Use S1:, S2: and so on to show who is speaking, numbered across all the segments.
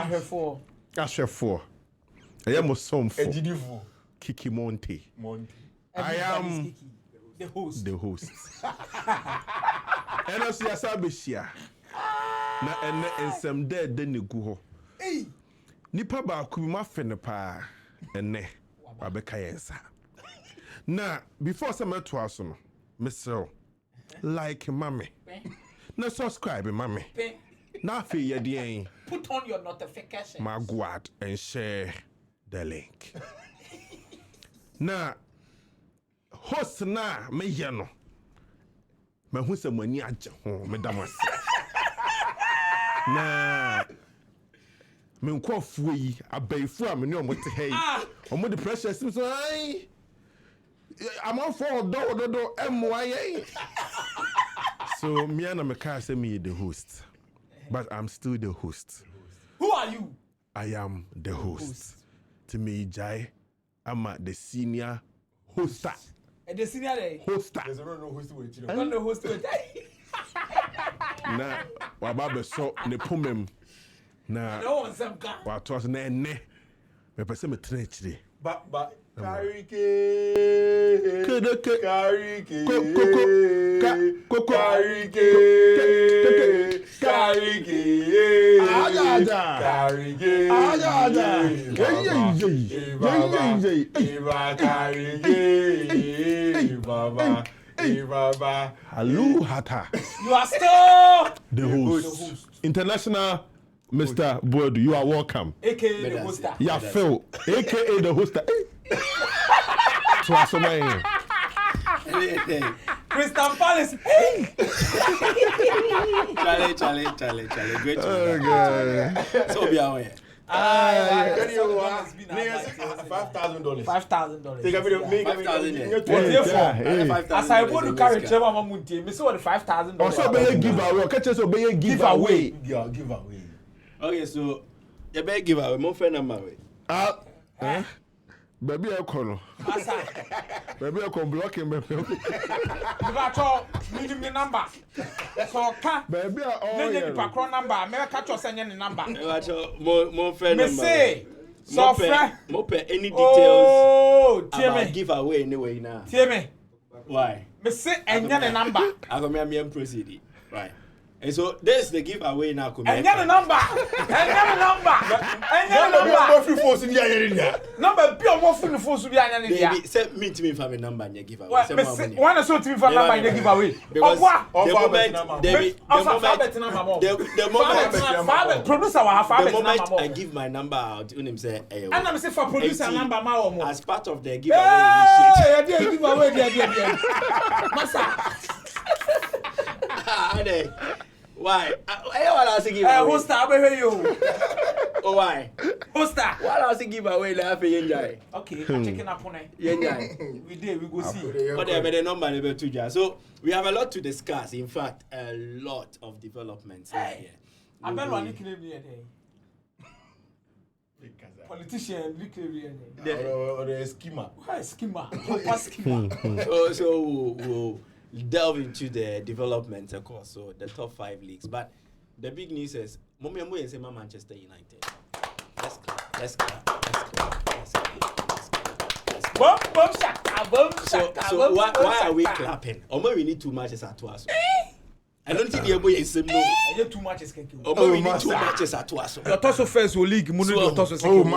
S1: ahwefo.
S2: Ashefo. I am a son for
S3: Ejidifo.
S2: Kiki Monte.
S1: I am the host.
S2: The host. And also Yasabishia. Na and some dead then you go.
S1: Hey.
S2: Nipa ba kubi ma fene pa ene wabeka yensa. Na before some to us no, Mr. Like mommy. Na subscribe mommy. Na fe ye
S1: Put on your notifications.
S2: Ma go out and share the link. Na host na me ye no. Me hu se mani agye ho me damas. Na me nkofo yi abayifu a me ne omote hey. Omo the pressure sim so ai. I'm on for do MYA. So me and Ameka say me the host. But I'm still the host.
S1: Who are you?
S2: I am the host. To me, Jai, I'm the senior hoster.
S1: And the senior day?
S2: Hoster.
S3: There's no host with you.
S1: Not the host with
S2: Na wababa so ne pomem. Na
S1: no one some guy.
S2: wa to so na ene. Me pese me tena chire.
S3: But Carrick.
S2: Carrick. Hello, Hata.
S1: You are still
S2: The host. International Mr. Boadu, you are welcome.
S1: AKA the hoster.
S2: Yeah, Phil, AKA the hoster. So I saw
S1: Crystal Palace.
S4: Charlie. Great.
S2: Okay.
S4: So be aware.
S3: $5,000.
S1: $5,000.
S3: Take a video. Make
S1: As I go to carry Trevor Mamunti, me see what the $5,000.
S2: Also, be a giveaway. Catch us, be a giveaway.
S3: Giveaway.
S4: Okay, so you better give away. My friend number.
S2: Baby, I call. Baby, I can block him. Baby,
S1: need me number. So,
S2: baby,
S1: the background number. May I catch you sending the number?
S4: My friend number.
S1: Say, so
S4: Mope any details
S1: about
S4: giveaway anyway now.
S1: Tell me.
S4: Why?
S1: Me say the number.
S4: Akomeah me proceed. Right. And so there's the giveaway now.
S1: And the number. Number be on more phone force to be an
S4: enemy. Send me to me for my number and giveaway.
S1: One so to me for number and giveaway. The moment
S4: I give my number out, him say,
S1: and I'm say for producer number
S4: as part of the giveaway initiative. Why? I want to give away.
S1: Hoster, I you.
S4: Oh, why?
S1: Hoster.
S4: Why else give away laugh enjoy?
S1: Okay, I'm checking up on it. We go see.
S4: But they better number level 2. So we have a lot to discuss. In fact, a lot of developments here.
S1: I bet one claim here. Politician,
S3: or a schema.
S1: Why schema? What schema?
S4: So we'll delve into the developments, of course. So the top 5 leagues. But the big news is Momiamu and Sema Manchester United. Let's go. So why are we clapping? We need 2 matches at us. I don't think the boy is no.
S1: I need 2 matches.
S4: We need 2 matches at us.
S1: Your Tosso first league, Muno Tosso second league.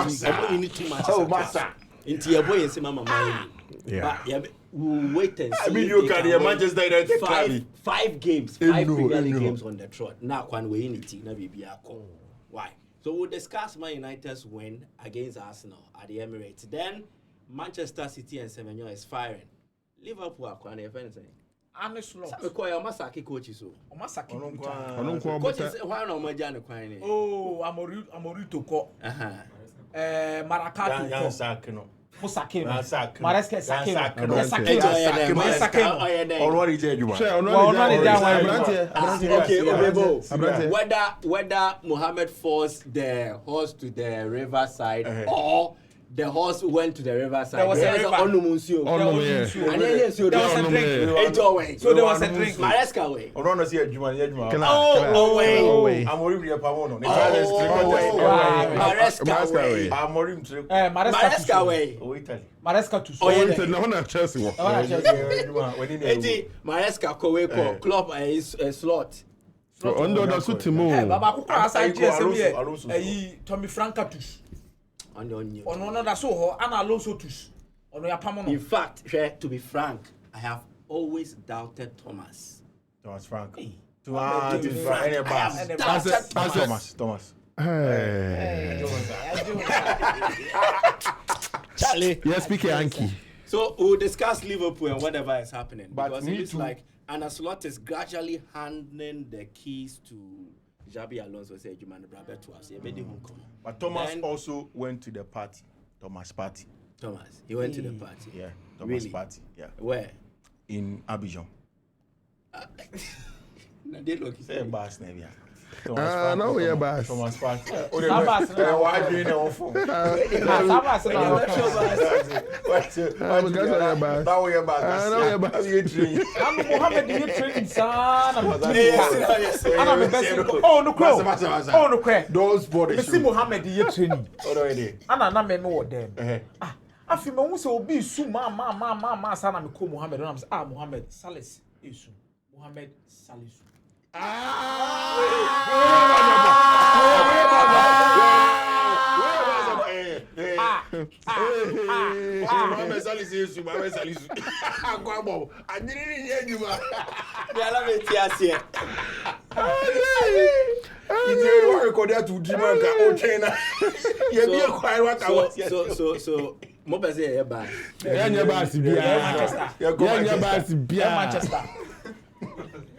S4: We need 2 matches. Oh, master. Into your boy and Sema Mama. Yeah. We'll wait and see.
S3: I mean, you carry a Manchester United
S4: 5 games, 5 Premier League games on the trot. Now, when we in it, na be a call. Why? So we'll discuss Man United's win against Arsenal at the Emirates. Then Manchester City and Semenyo is firing. Liverpool are quite anything.
S1: I'm slow.
S4: We call your Masaki coaches.
S1: Masaki
S4: coaches. Why not my Jan?
S1: Oh, Amoru to call.
S3: Maracatu.
S1: Musake.
S3: Mareske
S4: whether Mohammed forced the horse to the riverside or the horse went to the riverside.
S1: There was a river. So there was a drink.
S4: Mareska way. Maresca way.
S3: Amorim trip.
S4: Maresca way.
S3: Oh, Italy.
S1: Maresca to
S4: Oh, yeah.
S2: No one Chelsea.
S4: Maresca kowe club is slot.
S2: Under the Sutimo.
S1: Baba kuko asa GSM here. Tommy Francatus. Ono da so ho ana Alonso tus. Ono ya pamo no.
S4: In fact, to be frank, I have always doubted Thomas.
S3: Thomas Frank.
S4: Thomas.
S2: Hey.
S4: Charlie.
S2: Yes, speak Yankee.
S4: So we'll discuss Liverpool and whatever is happening.
S3: But
S4: because
S3: me
S4: it looks
S3: too.
S4: like Ancelotti is gradually handing the keys to Xabi Alonso. Say, "Juman Brabe to us."
S3: But Thomas
S4: Then-
S3: also went to the party. Thomas party.
S4: Thomas, he went to the party.
S3: Yeah. Thomas
S4: Really?
S3: party. Yeah.
S4: Where?
S3: In Abidjan.
S4: They look.
S3: Say Bass Nevia.
S2: No, we are Bass.
S3: Thomas party.
S1: Sabas.
S3: Why do you know phone?
S1: Sabas.
S3: Now we are back.
S1: I'm Mohammed you training son.
S4: Yes.
S1: Ana me best. Oh no crow. Oh no crow.
S3: Those bodies.
S1: Me see Mohammed you training.
S3: Already.
S1: Ana na me no them. Afi me hu se obi su ma sana me ko Mohammed na me say Mohammed Salis Esu. Mohammed Salisu.
S3: Mohammed Salisu. Akwabo. Anyini ni eduma.
S4: They allow me to see.
S3: Ije wa record to dream ka o trainer. Ye bi e kwai wa ka wa.
S4: So mo be say e ba.
S2: Yanya Bass bia.
S1: Manchester.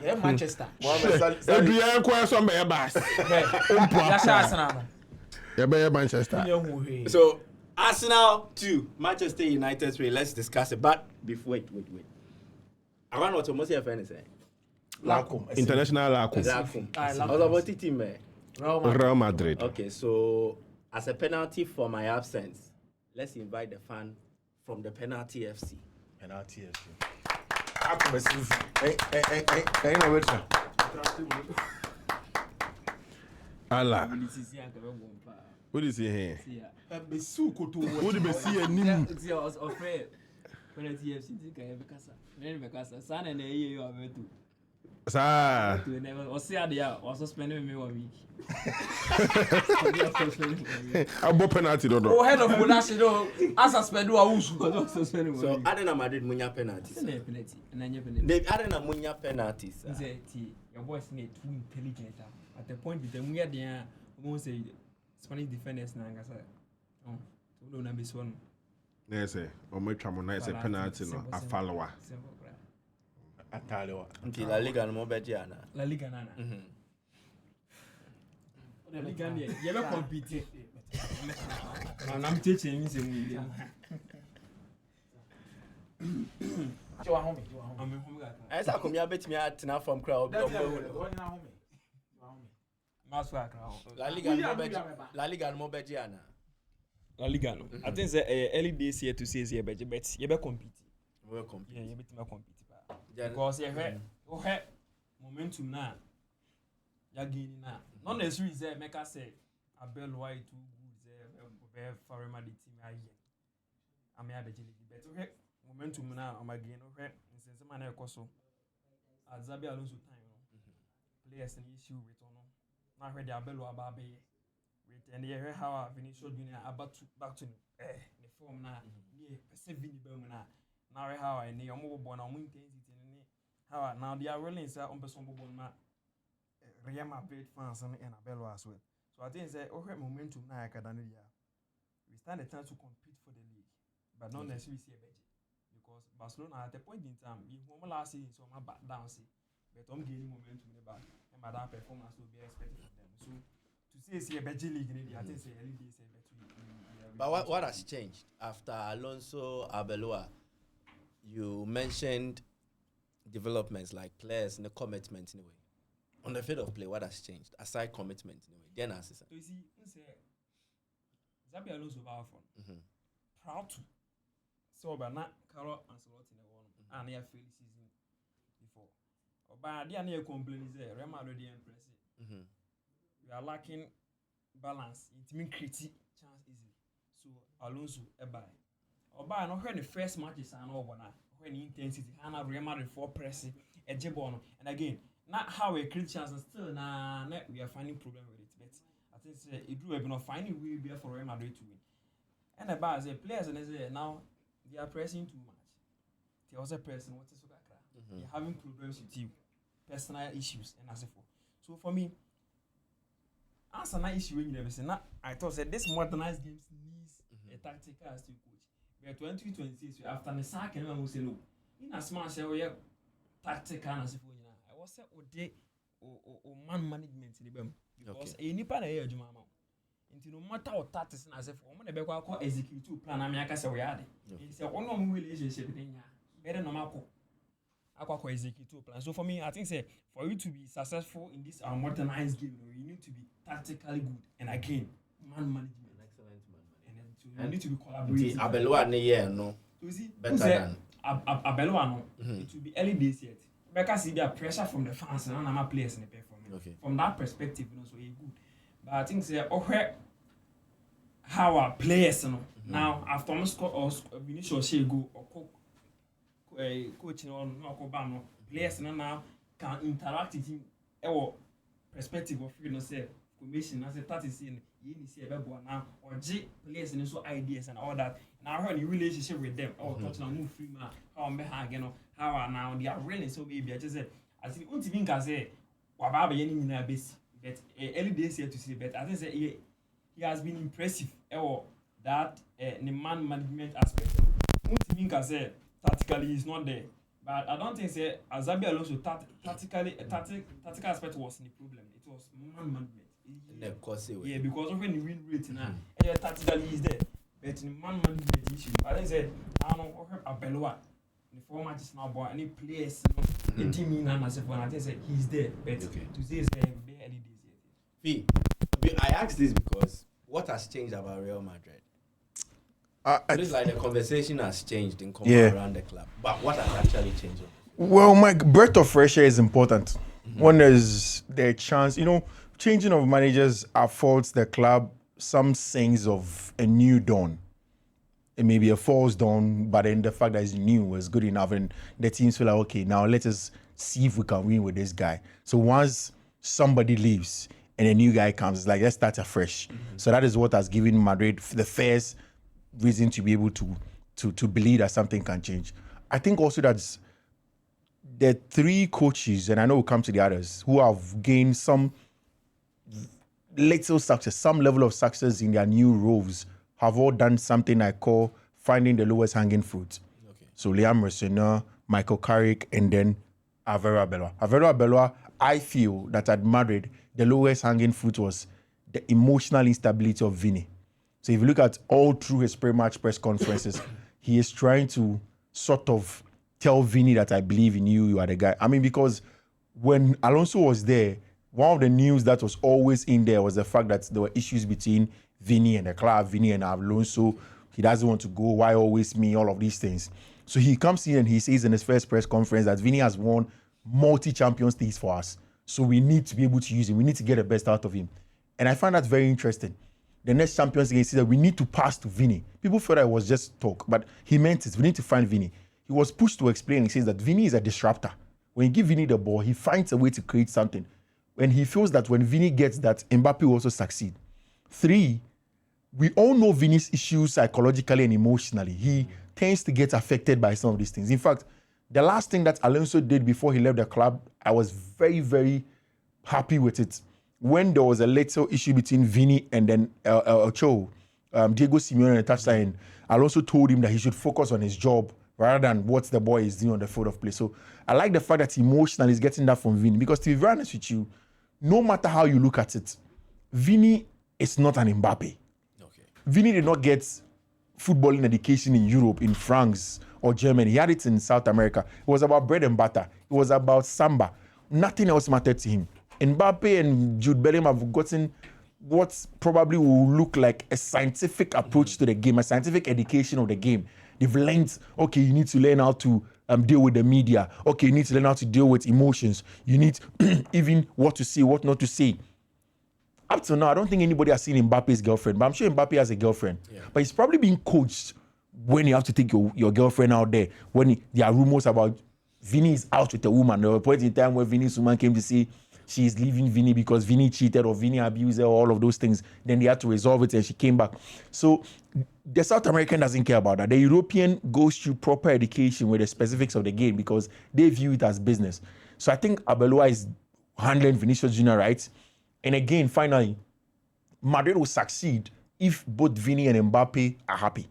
S1: Yeah, Manchester.
S3: Mohammed Salisu.
S2: Ebia kwa so me Bass.
S1: Ya sha Arsenal.
S2: Ya be Manchester.
S4: So Arsenal 2, Manchester United 3. Let's discuss it. But before wait. I want what almost say friend say.
S3: Lakum.
S2: International Lakum.
S4: I was about the team.
S2: Real Madrid.
S4: Okay, so as a penalty for my absence, let's invite the fan from the penalty FC.
S3: Penalty FC. Akomeah. Hey, no wait.
S2: Allah. What is he here?
S1: Besu koto.
S2: What do you see anim?
S5: It's yours afraid. Penalty FC think I have casa. Then because son and you are to
S2: Sa.
S5: never or see there or suspended me 1 week.
S2: Abo penalty do.
S1: Oh head of Monash do as suspend do awusu.
S4: So Arena Madrid munya penalties.
S5: Penalty and then you penalty.
S4: The Arena munya penalties.
S5: Say your boys need too intelligent at the point with the munya there won't say Spanish defenders na ngasa. Oh, so do na be so no.
S2: Yes, o mo twa mo na say penalty no a follower.
S3: Atalewa.
S4: Until La Liga no beji ana.
S5: La Liga nana. La Liga ni you be compete. And I'm teaching you say
S1: Jo home.
S5: I'm home ga.
S4: I say Akomeah betimi atena from crowd.
S5: Maso akra.
S4: La Liga no beji ana.
S5: La Liga no. I think say early days here to say say but you be compete.
S4: We compete.
S5: Yeah, you be compete. Because you have momentum now. You gain now. Not necessarily say make us say a bell white too good. Very far my team I hear. I may have a jelly, but okay. Momentum now. I'm again okay. Since man I so. Xabi Alonso time. Players an issue with no. Now heard the bell about be. Wait and you hear how I finish junior about back to the form now. Yeah, perceiving the bell now. Now how I need more born on intensity. How now they are really inside on person born ma Real Madrid fans and Abello as well. So I think say okay momentum now academia. We stand a chance to compete for the league, but not necessarily see a budget because Barcelona at the point in time, if we last season so my back down see, but I'm gaining momentum in the back and my that performance will be expected from them. So to see a budget league in the I think say early days say better.
S4: But what has changed after Alonso Arbeloa? You mentioned developments like players and the commitment in a way. On the field of play, what has changed aside commitment in a way? Then assistant.
S5: So you see, Xabi Alonso proud to so but not Carlo Ancelotti in the one and he failed season before. But the only complaint is Real Madrid impressive. We are lacking balance. It means create chance easily. So Alonso buy. Oba no when the first matches are no bona. When intensity, Hana Real Madrid for pressing a jebono. And again, not how we create chance still we are finding problem with it. But I think it drew a finding way be for Real Madrid to win. And about the players and now they are pressing too much. They also pressing what is they're having problems with you, personal issues and as for. So for me, answer that issue when you never say I thought that this modernized games needs a tactical as to coach. But 2026 after the sack and I will say no. In a smart say we tactical as for I was say or man management in the bem because a nipa na here juma ma. Into no matter what tactics na say for mo na be kwa execute plan am yaka say we ade. Say ono mo relationship dey nya. Better normal ko. Akwa execute plan. So for me, I think say for you to be successful in this modernized game, you need to be tactically good and again man management. Excellent man management. And you need to be collaborative.
S4: Abeloa ne year no.
S5: You see,
S4: better than
S5: Abeloa no. It will be early days yet. Because see there pressure from the fans and other players in the performance. Okay. From that perspective, so it's good. But I think say how our players now after almost Vinicius go or coaching on no players now can interact with him our perspective of say commission as a tactics in see now or G players and so ideas and all that. Now how the relationship with them touching on move free man how how now they are really so maybe I just said I think ultimately can say wababa yeni na base but early days here to see but I think say he has been impressive that the man management aspect ultimately can say tactically he's not there. But I don't think say Azabi Alonso tactical aspect was the problem. It was man management. Yeah, because when you win rate now, tactically he's there. But the man management issue. I think say I don't know Abeloa. The four matches now but any players the team in and as I think say he's there. But to say is very early days yet.
S4: I asked this because what has changed about Real Madrid? It is like the conversation has changed in around the club. But what has actually changed?
S3: Well, my breath of fresh air is important. When there's the chance, changing of managers affords the club some sense of a new dawn. It may be a false dawn, but then the fact that it's new is good enough, and the teams feel like, okay, now let us see if we can win with this guy. So once somebody leaves and a new guy comes, it's like let's start afresh. So that is what has given Madrid the first reason to be able to believe that something can change. I think also that's the three coaches, and I know we'll come to the others, who have gained some little success, some level of success in their new roles, have all done something I call finding the lowest hanging fruit. Okay. So Liam Resena, Michael Carrick, and then Alvaro Arbeloa. Alvaro Arbeloa, I feel that at Madrid, the lowest hanging fruit was the emotional instability of Vini. So if you look at all through his pre-match press conferences, he is trying to sort of tell Vini that I believe in you, you are the guy. I mean, because when Alonso was there, one of the news that was always in there was the fact that there were issues between Vini and the club, Vini and Alonso. He doesn't want to go, why always me, all of these things. So he comes in and he says in his first press conference that Vini has won multi-Champions Leagues for us. So we need to be able to use him. We need to get the best out of him. And I find that very interesting. The next Champions League, he said that we need to pass to Vini. People thought that it was just talk, but he meant it. We need to find Vini. He was pushed to explain. He says that Vini is a disruptor. When you give Vini the ball, he finds a way to create something. When he feels that when Vini gets that, Mbappe will also succeed. 3, we all know Vini's issues psychologically and emotionally. He tends to get affected by some of these things. In fact, the last thing that Alonso did before he left the club, I was very, very happy with it. When there was a little issue between Vini and then Diego Simeone on the touchline, Alonso told him that he should focus on his job rather than what the boy is doing on the field of play. So I like the fact that emotionally he's getting that from Vini, because to be very honest with you, no matter how you look at it, Vini is not an Mbappe. Okay. Vini did not get footballing education in Europe, in France or Germany. He had it in South America. It was about bread and butter. It was about samba. Nothing else mattered to him. Mbappe and Jude Bellingham have gotten what probably will look like a scientific approach to the game, a scientific education of the game. They've learned, okay, you need to learn how to deal with the media. Okay, you need to learn how to deal with emotions. You need even what to say, what not to say. up till now, I don't think anybody has seen Mbappe's girlfriend, but I'm sure Mbappe has a girlfriend.
S4: Yeah.
S3: But he's probably being coached when you have to take your girlfriend out there. When there are rumors about Vinny is out with a woman. There was a point in time where Vinny's woman came to say she's leaving Vinny because Vinny cheated or Vinny abused her, all of those things. Then they had to resolve it and she came back. So the South American doesn't care about that. The European goes through proper education with the specifics of the game because they view it as business. So I think Arbeloa is handling Vinicius Junior right. And again, finally, Madrid will succeed if both Vinny and Mbappe are happy,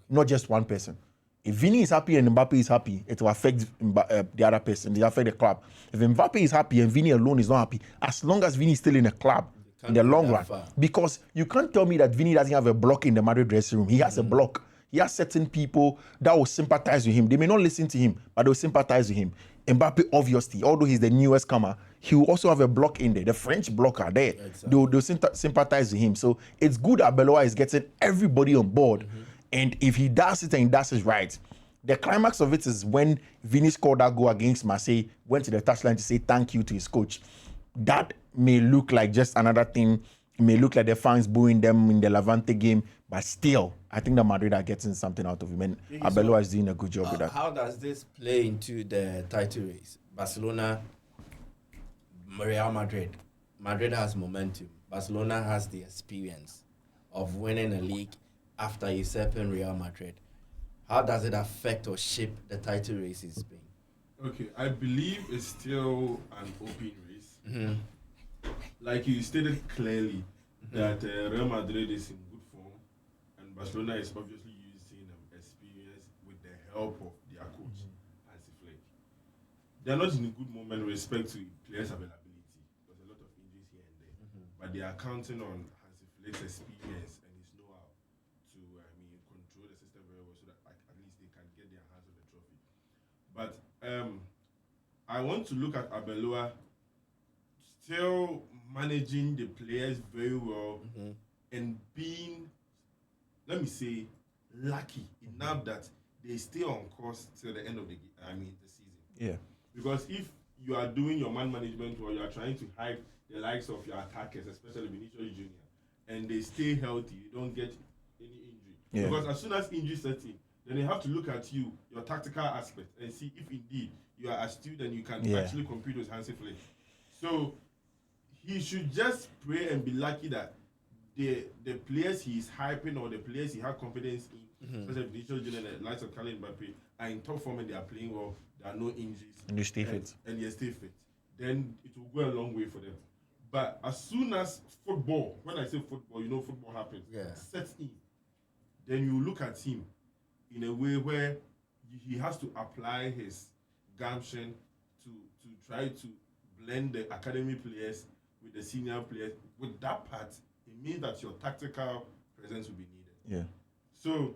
S3: not just one person. If Vinny is happy and Mbappe is happy, it will affect the other person. It will affect the club. If Mbappe is happy and Vinny alone is not happy, as long as Vinny is still in the club, in the long run, because you can't tell me that Vinny doesn't have a block in the Madrid dressing room. He has a block. He has certain people that will sympathize with him. They may not listen to him, but they'll sympathize with him. Mbappe, obviously, although he's the newest comer, he will also have a block in there. The French block are there. Exactly. They'll sympathize with him. So it's good that Arbeloa is getting everybody on board. And if he does it and he does it right, the climax of it is when Vinny scored that goal against Marseille, went to the touchline to say thank you to his coach. That may look like just another thing. It may look like the fans booing them in the Levante game, but still, I think that Madrid are getting something out of him. And Arbeloa is doing a good job with that.
S4: How does this play into the title race? Barcelona, Real Madrid. Madrid has momentum. Barcelona has the experience of winning a league after usurping Real Madrid. How does it affect or shape the title race in Spain?
S2: Okay, I believe it's still an open race. Like you stated clearly that Real Madrid is in good form and Barcelona is obviously using experience with the help of their coach, Hansi Flick. They're not in a good moment with respect to players' availability. There's a lot of injuries here and there. But they are counting on Hansi Flick's experience and his know-how to control the system very well so that at least they can get their hands on the trophy. But I want to look at Arbeloa still managing the players very well and being, let me say, lucky enough that they stay on course till the end of the season.
S3: Yeah.
S2: Because if you are doing your man management or you are trying to hype the likes of your attackers, especially Vinicius Junior, and they stay healthy, you don't get any injury.
S3: Yeah.
S2: Because as soon as injury sets in, then they have to look at you, your tactical aspect, and see if indeed you are astute and you can actually compete with Hansi Flick. So he should just pray and be lucky that the players he is hyping or the players he has confidence in, especially Vinicius Junior and the likes of Kylian Mbappe, are in top form and they are playing well. There are no injuries.
S3: And they stay fit.
S2: And they stay fit. Then it will go a long way for them. But as soon as football, when I say football, you know football happens, sets in, then you look at him in a way where he has to apply his gumption to try to blend the academy players with the senior players. With that part, it means that your tactical presence will be needed.
S3: Yeah.
S2: So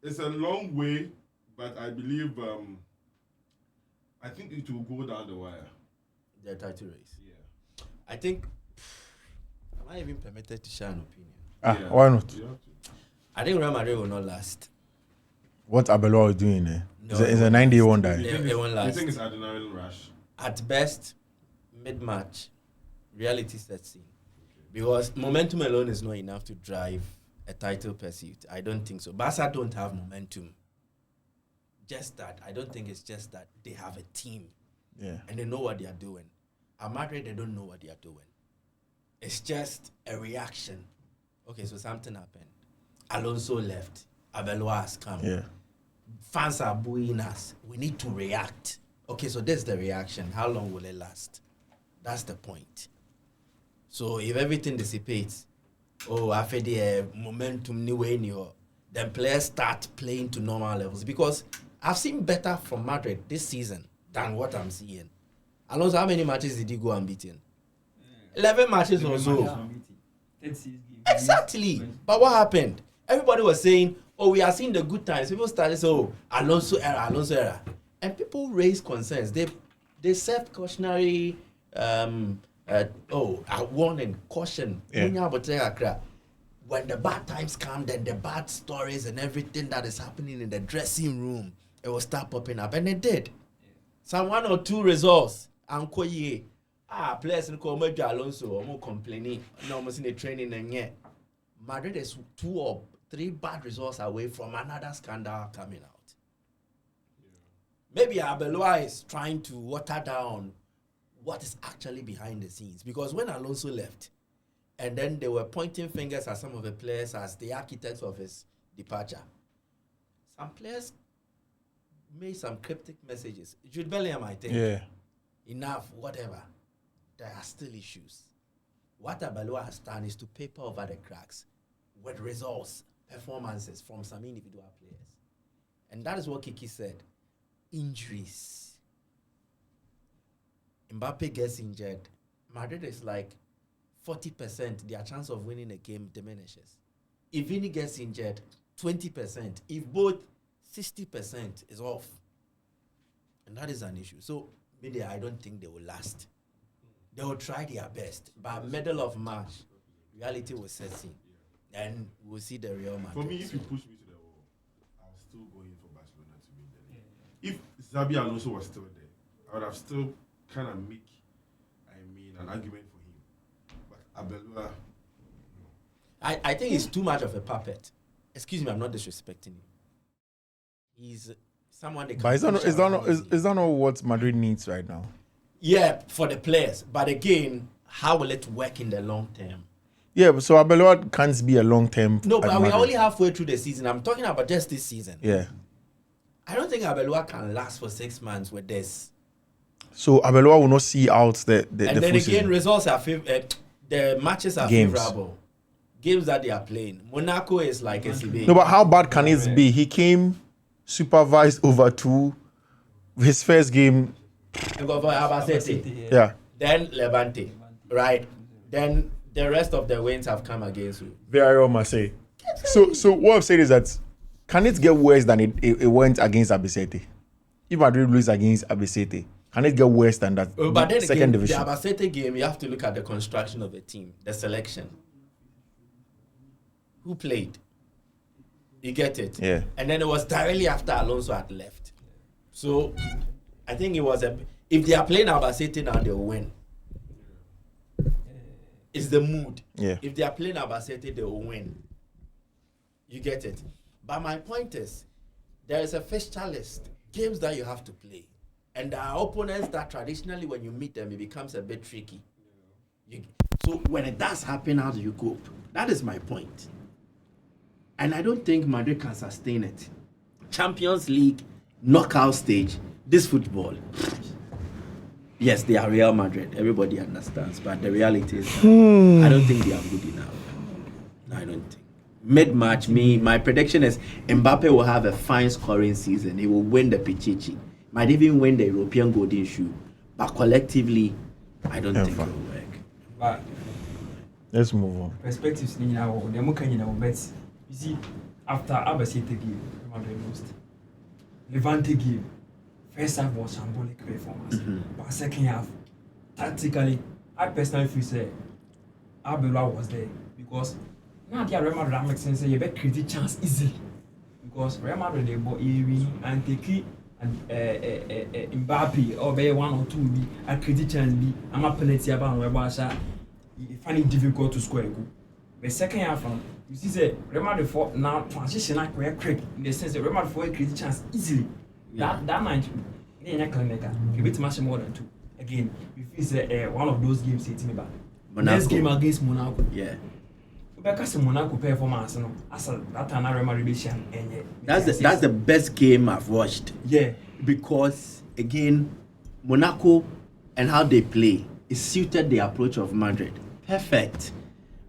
S2: it's a long way, but I believe I think it will go down the wire.
S4: The title race.
S2: Yeah.
S4: I think. Am I even permitted to share an opinion?
S3: Why not?
S4: I think Real Madrid will not last.
S3: What Arbeloa is doing there?
S4: No,
S3: it's a 9-day wonder.
S4: They won't last.
S2: You think it's adrenaline rush?
S4: At best, mid-match, reality sets in. Because momentum alone is not enough to drive a title pursuit. I don't think so. Barca don't have momentum. Just that. I don't think it's just that. They have a team.
S3: Yeah.
S4: And they know what they are doing. At Madrid, they don't know what they are doing. It's just a reaction. Okay, so something happened. Alonso left. Arbeloa has come.
S3: Yeah.
S4: Fans are booing us. We need to react. Okay, so this is the reaction. How long will it last? That's the point. So if everything dissipates, after the momentum then players start playing to normal levels. Because I've seen better from Madrid this season than what I'm seeing. Alonso, how many matches did he go unbeaten? 11 matches or so. Exactly. But what happened? Everybody was saying, we are seeing the good times. People started saying, Alonso era. And people raised concerns. They set cautionary, warning, caution.
S3: Yeah.
S4: When the bad times come, then the bad stories and everything that is happening in the dressing room, it will start popping up. And it did. Some 1 or 2 results, players in Akomeah Alonso, more complaining, no more in the training and yet Madrid is 2 or 3 bad results away from another scandal coming out. Maybe Arbeloa is trying to water down what is actually behind the scenes. Because when Alonso left, and then they were pointing fingers at some of the players as the architects of his departure, some players made some cryptic messages. Jude Bellingham, I think.
S3: Yeah.
S4: Enough, whatever. There are still issues. What Arbeloa has done is to paper over the cracks with results, performances from some individual players. And that is what Kiki said. Injuries. Mbappe gets injured. Madrid is like 40%. Their chance of winning a game diminishes. If Vini gets injured, 20%. If both, 60% is off. And that is an issue. So, maybe I don't think they will last. They will try their best. By middle of March, reality will set in. And we'll see the real Madrid.
S2: For me, if you push me to the wall, I'll still go in for Barcelona to win the league. If Xabi Alonso was still there, I would have still kind of an argument for him. But Arbeloa, no.
S4: I think he's too much of a puppet. Excuse me, I'm not disrespecting him. He's someone they can.
S3: But is that not what Madrid needs right now?
S4: Yeah, for the players. But again, how will it work in the long term?
S3: Yeah, but so Arbeloa can't be a long term.
S4: No, but we're only halfway through the season. I'm talking about just this season.
S3: Yeah.
S4: I don't think Arbeloa can last for 6 months with this.
S3: So Arbeloa will not see out the
S4: and then again,
S3: season.
S4: results are the matches are favorable. Games that they are playing. Monaco is like SCB.
S3: No, but how bad can it be? He came supervised over 2. His first game. Yeah.
S4: Then Levante. Right. Then the rest of the wins have come against you.
S3: Villarreal, Marseille. So what I'm saying is that can it get worse than it went against Albacete? If Madrid lose against Albacete, can it get worse than that?
S4: But then
S3: second
S4: again,
S3: division?
S4: the Albacete game, you have to look at the construction of the team, the selection. Who played? You get it?
S3: Yeah.
S4: And then it was directly after Alonso had left. So I think it was if they are playing Albacete now, they'll win. It's the mood.
S3: Yeah.
S4: If they are playing Albacete, they will win. You get it? But my point is, there is a fixture list, games that you have to play. And there are opponents that traditionally when you meet them, it becomes a bit tricky. So when it does happen, how do you cope? That is my point. And I don't think Madrid can sustain it. Champions League, knockout stage, this football. Yes, they are Real Madrid. Everybody understands. But the reality is, I don't think they are good enough. I don't think. Mid-March, my prediction is Mbappe will have a fine scoring season. He will win the Pichichi. Might even win the European Golden Shoe. But collectively, I don't think it will work.
S5: But
S3: let's move on.
S5: Perspectives in our bets. You see, after Albacete game, Madrid lost. Levante game, first half was symbolic performance. But second half, tactically, I personally feel say Arbeloa was there because now the Real Madrid makes sense. You bet create chance easily because Real Madrid they bought Ewi and Kiki and Mbappe or be 1 or 2 be a create chance be. I'm a penalty about where Barca. You find it difficult to score a goal. But second half, you see, say Real Madrid for now transition like we're quick in the sense that Real Madrid for a create chance easily. That night, they ain't clinical. You beat much more than 2. Again, you feel say one of those games hit me back. Next game against Monaco.
S4: Yeah.
S5: Because Monaco performance, no, as that time Real Madrid
S4: that's the best game I've watched.
S5: Yeah.
S4: Because again, Monaco and how they play is suited the approach of Madrid. Perfect.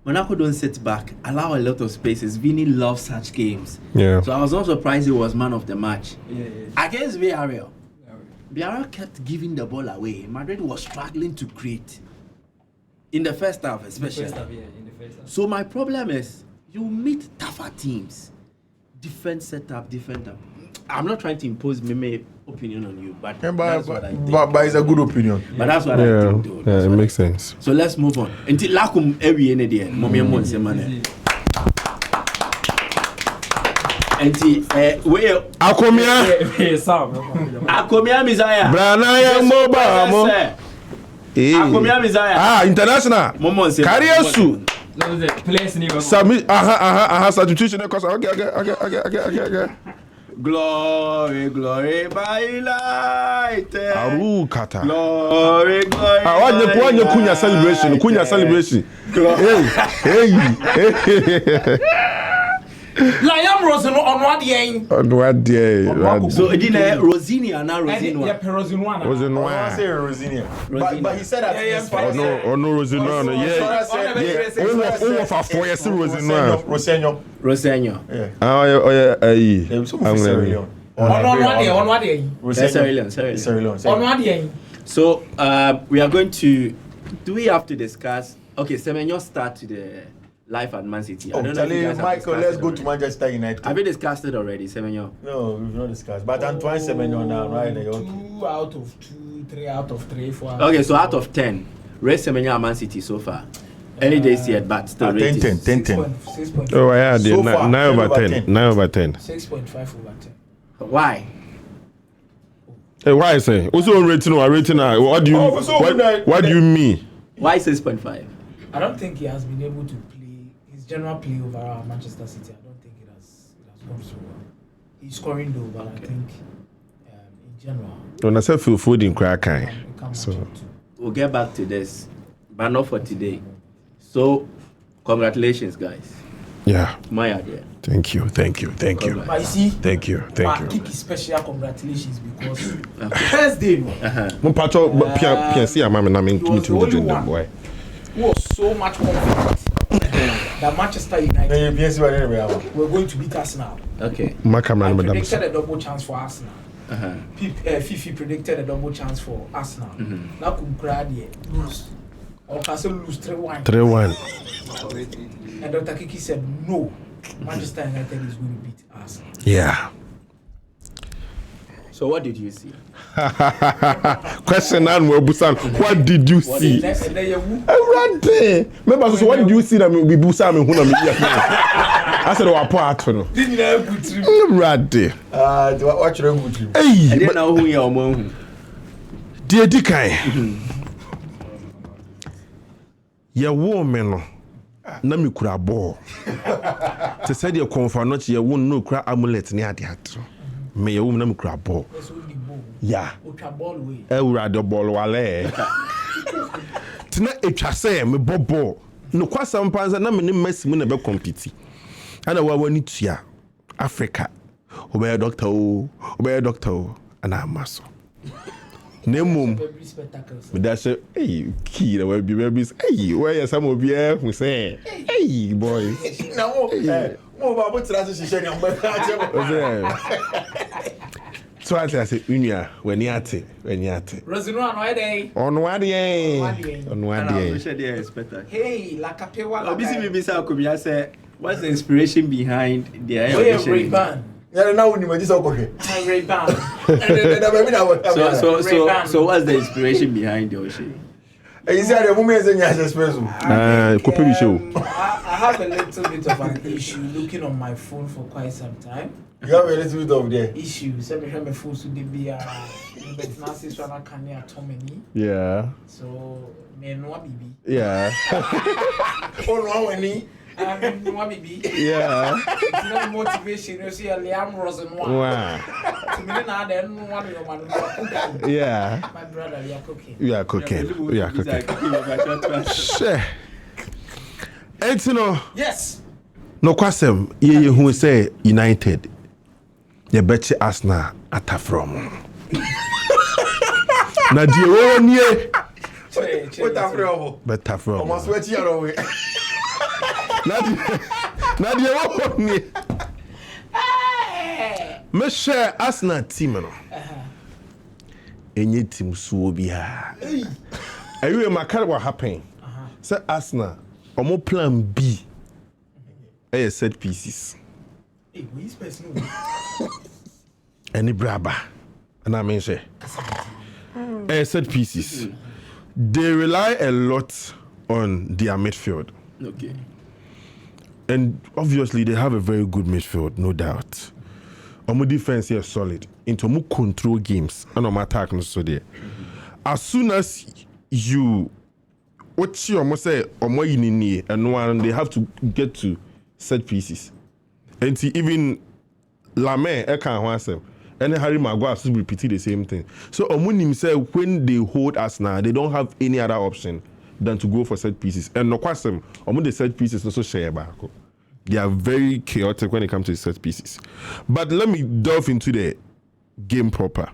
S4: Monaco don't sit back, allow a lot of spaces. Vini loves such games.
S2: Yeah.
S4: So I was not surprised he was man of the match.
S5: Yeah.
S4: Against Villarreal. Villarreal kept giving the ball away. Madrid was struggling to create. In the first half, especially.
S5: In the first half.
S4: So my problem is, you meet tougher teams. Different setup, different... I'm not trying to impose my opinion on you, but that's what I think.
S3: But it's a good opinion.
S4: But that's what I think, though.
S2: Yeah, it makes sense.
S4: So let's move on. Until lakum every any day, mommy and monse man. Until where
S2: Akomeah.
S4: Akomeah Messiah.
S2: Brana ya mobile mo.
S4: Akomeah Messiah.
S2: International. Carrick su.
S5: Players in the
S2: Substitution. Okay.
S4: Glory by light.
S2: Kata.
S4: Glory.
S2: One Kunya celebration. Hey.
S1: Liam Rosen on what day?
S4: So it Rosini and now Rosino.
S1: Yeah, Rosino.
S3: I say Rosinia. But he said that.
S2: No, Rosino. Yeah. For 4 years, Rosino.
S4: Rosenio.
S1: On what day? On what day?
S4: So we are going to. Do we have to discuss? Okay, Semenyo start to the life at Man City. I don't know if you guys have
S3: Michael, let's go
S4: already.
S3: to Manchester United.
S4: Have you discussed it already, Semenyo?
S3: No, we've not discussed. But Antoine Semenyo now, right?
S1: 2 out of 2, 3 out of 3, 4.
S4: Okay, so out of 10, rate Semenyo at Man City so far. Early days yet, but still rated.
S3: 10.
S1: 6.5.
S2: Oh, yeah,
S3: So far,
S2: 9 over 10. 9 over 10.
S1: 6.5 over 10.
S4: Why?
S2: Hey, why say? Also rating or rating? What do you? What do you mean?
S4: Why 6.5?
S1: I don't think he has been able to play his general play over Manchester City. I don't think it has gone so well. He's scoring though, but I think in general.
S2: When I say feel food in crack,
S1: So
S4: We'll get back to this, but not for today. So, congratulations, guys.
S2: Yeah.
S4: My idea.
S2: Thank you.
S1: but you see,
S2: Thank you.
S1: Kiki special congratulations because Thursday,
S2: Mon patro, PNC, I'm not mean to the boy.
S1: who was so much confident that Manchester United were going to beat Arsenal.
S4: Okay.
S2: My
S1: I
S2: camera, madam.
S1: predicted a double chance for Arsenal. Fiifi predicted a double chance for Arsenal. Now Kumkradi lose. Or Castle lose 3-1.
S2: 3-1.
S1: And Dr. Kiki said no. Manchester United is going to beat Arsenal.
S2: Yeah.
S4: So what did you see?
S2: Question and Busan. What did you see?
S1: And then you
S2: Remember, so what did you see that we Busan and Huna? I said, "Our part."
S1: didn't have good trip.
S2: Ready.
S3: Watch them with you.
S4: I
S2: Hey,
S4: didn't know who you are.
S2: dear Dikai. Ya woman. Na mi kura ball. Te said you confirm not you won't no cry amulet near the hat. Me ya woman na mi kura ball. Yeah.
S1: Ultra ball way.
S2: The ball wale. Tina etwa say me bobo. No kwasa mpanza na me ne Messi mu na be compete. Ana wa wani tua Africa. Obey doctor ana maso. Nemum. Me da say, hey, key the way baby hey, where you some of you who say, hey, boys.
S3: No, about to share your
S2: So I say, Unia, when you at it.
S1: Rosino
S2: On one day.
S1: Hey, La Capewa.
S4: Akomeah said, what's the inspiration behind the
S1: Ray-Ban.
S3: Yeah, now we need to
S1: Ray-Ban.
S4: So what's the inspiration behind the ocean?
S3: Is that a woman in your espresso?
S2: Copy show.
S1: I have a little bit of an issue looking on my phone for quite some time.
S3: You have a little bit of the
S1: Issues. Every time my phone should be but now since one can near Tommy.
S2: Yeah.
S1: So me no bibi.
S2: Yeah.
S3: oh no any.
S1: No bibi.
S2: Yeah.
S1: It's no motivation. You see, Liam Rosen one.
S2: Wow.
S1: To me now, then one of your man.
S2: Yeah.
S1: My brother, we are cooking.
S2: We are cooking. Share. And you know.
S1: Yes.
S2: No question. You who say United. You bet you Arsenal at from. Na die wo nie. Better from.
S3: Almost sweat here away.
S2: Na die wo nie. Me share Arsenal team no. Enye team so bia. Ayi makare what happen. Say Arsenal omo plan B. Set pieces.
S1: Hey, we space no.
S2: Any braba. And I mean say. Set pieces. They rely a lot on their midfield.
S4: Okay.
S2: And obviously they have a very good midfield, no doubt. Omo defense here is solid. Into more control games and omo attack no so there. As soon as you what you almost say and one they have to get to set pieces. And even Lame Eka Hansem and Harry Maguire still repeating the same thing. So Omunim said when they hold us now, they don't have any other option than to go for set pieces. And no question, the set pieces also share back. They are very chaotic when it comes to set pieces. But let me delve into the game proper.